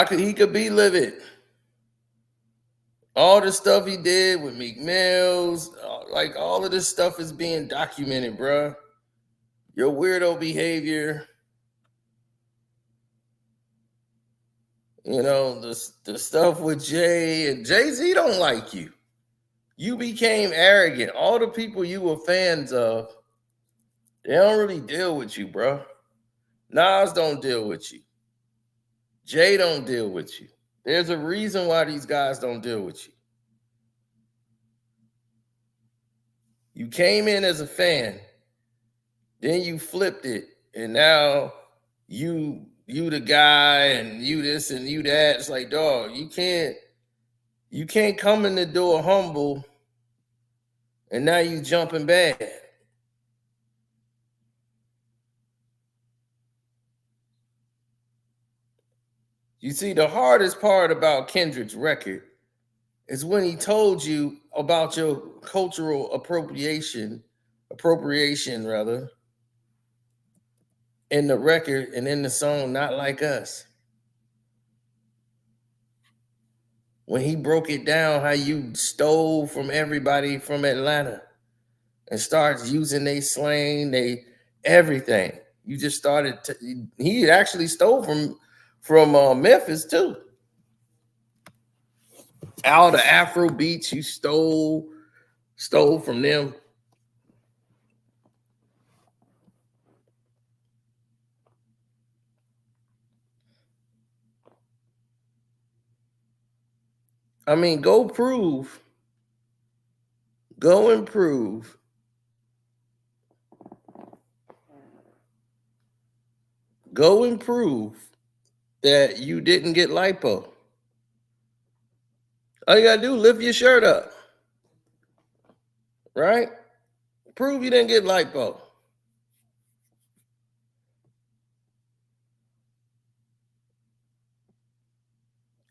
He could be livid. All the stuff he did with Meek Mills, like all of this stuff is being documented, bruh. Your weirdo behavior. You know, the stuff with Jay and Jay-Z don't like you. You became arrogant. All the people you were fans of, they don't really deal with you, bro. Nas don't deal with you. Jay don't deal with you. There's a reason why these guys don't deal with you. You came in as a fan, then you flipped it, and now you the guy and you this and you that. It's like, dog, you can't come in the door humble and now you jumping bad. You see, the hardest part about Kendrick's record is when he told you about your cultural appropriation rather, in the record and in the song Not Like Us. When he broke it down, how you stole from everybody from Atlanta and started using their slang, they everything. You just started. He actually stole from Memphis too. All the Afro beats you stole from them. I mean, go and prove that you didn't get lipo. All you gotta do, lift your shirt up, right? Prove you didn't get lipo.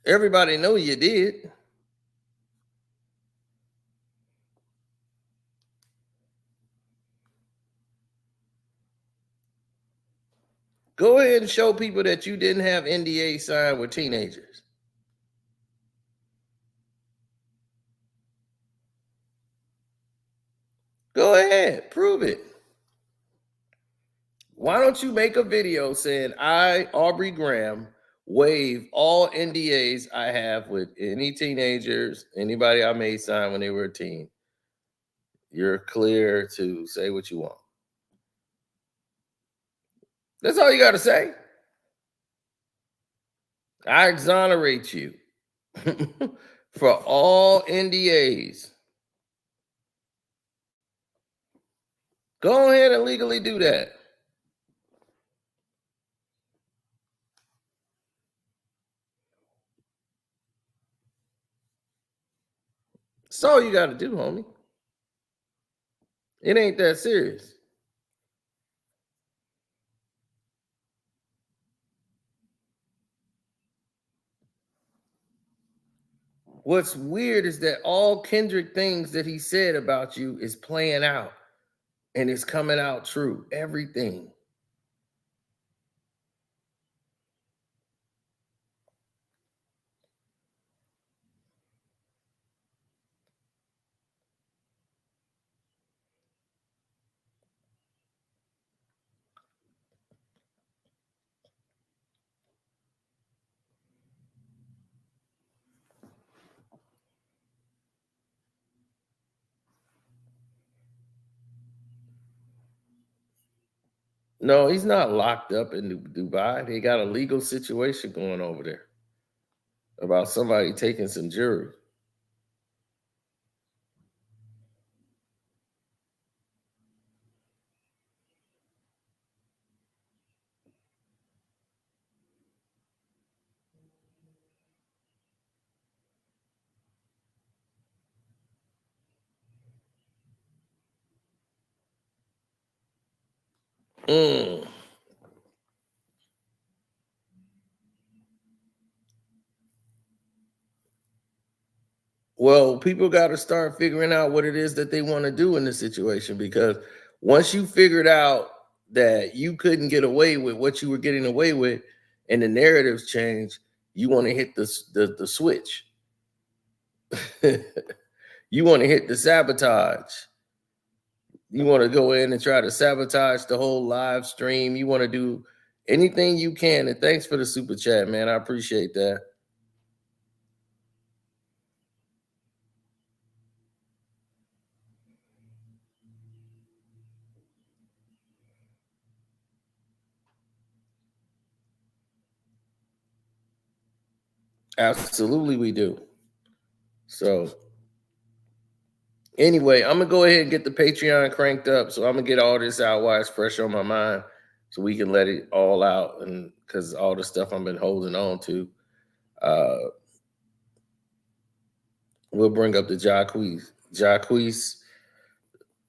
Everybody know you did. Go ahead and show people that you didn't have NDA signed with teenagers. Go ahead, prove it. Why don't you make a video saying, I, Aubrey Graham, waive all NDAs I have with any teenagers, anybody I may sign when they were a teen. You're clear to say what you want. That's all you got to say. I exonerate you for all NDAs. Go ahead and legally do that. That's all you got to do, homie. It ain't that serious. What's weird is that all Kendrick things that he said about you is playing out and it's coming out true. Everything. No, he's not locked up in Dubai. They got a legal situation going over there about somebody taking some jewelry. Well, people got to start figuring out what it is that they want to do in this situation, because once you figured out that you couldn't get away with what you were getting away with and the narratives change, you want to hit the switch. You want to hit the sabotage. You want to go in and try to sabotage the whole live stream. You want to do anything you can. And thanks for the super chat, man. I appreciate that. Absolutely, we do. So anyway, I'm gonna go ahead and get the Patreon cranked up. So I'm gonna get all this out while it's fresh on my mind, so we can let it all out. And because all the stuff I've been holding on to, we'll bring up the Jacquees.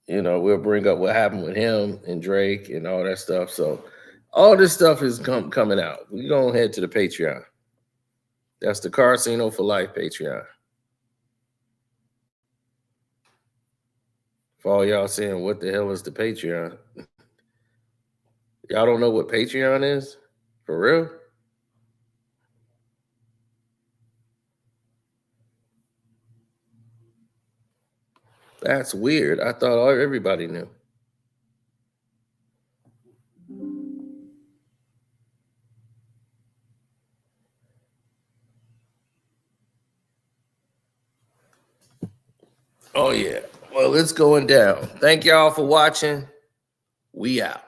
You know, we'll bring up what happened with him and Drake and all that stuff. So all this stuff is coming out. We're gonna head to the Patreon. That's the Carsino for Life Patreon. For all y'all saying, what the hell is the Patreon? Y'all don't know what Patreon is? For real? That's weird. I thought everybody knew. Oh, yeah. Well, it's going down. Thank y'all for watching. We out.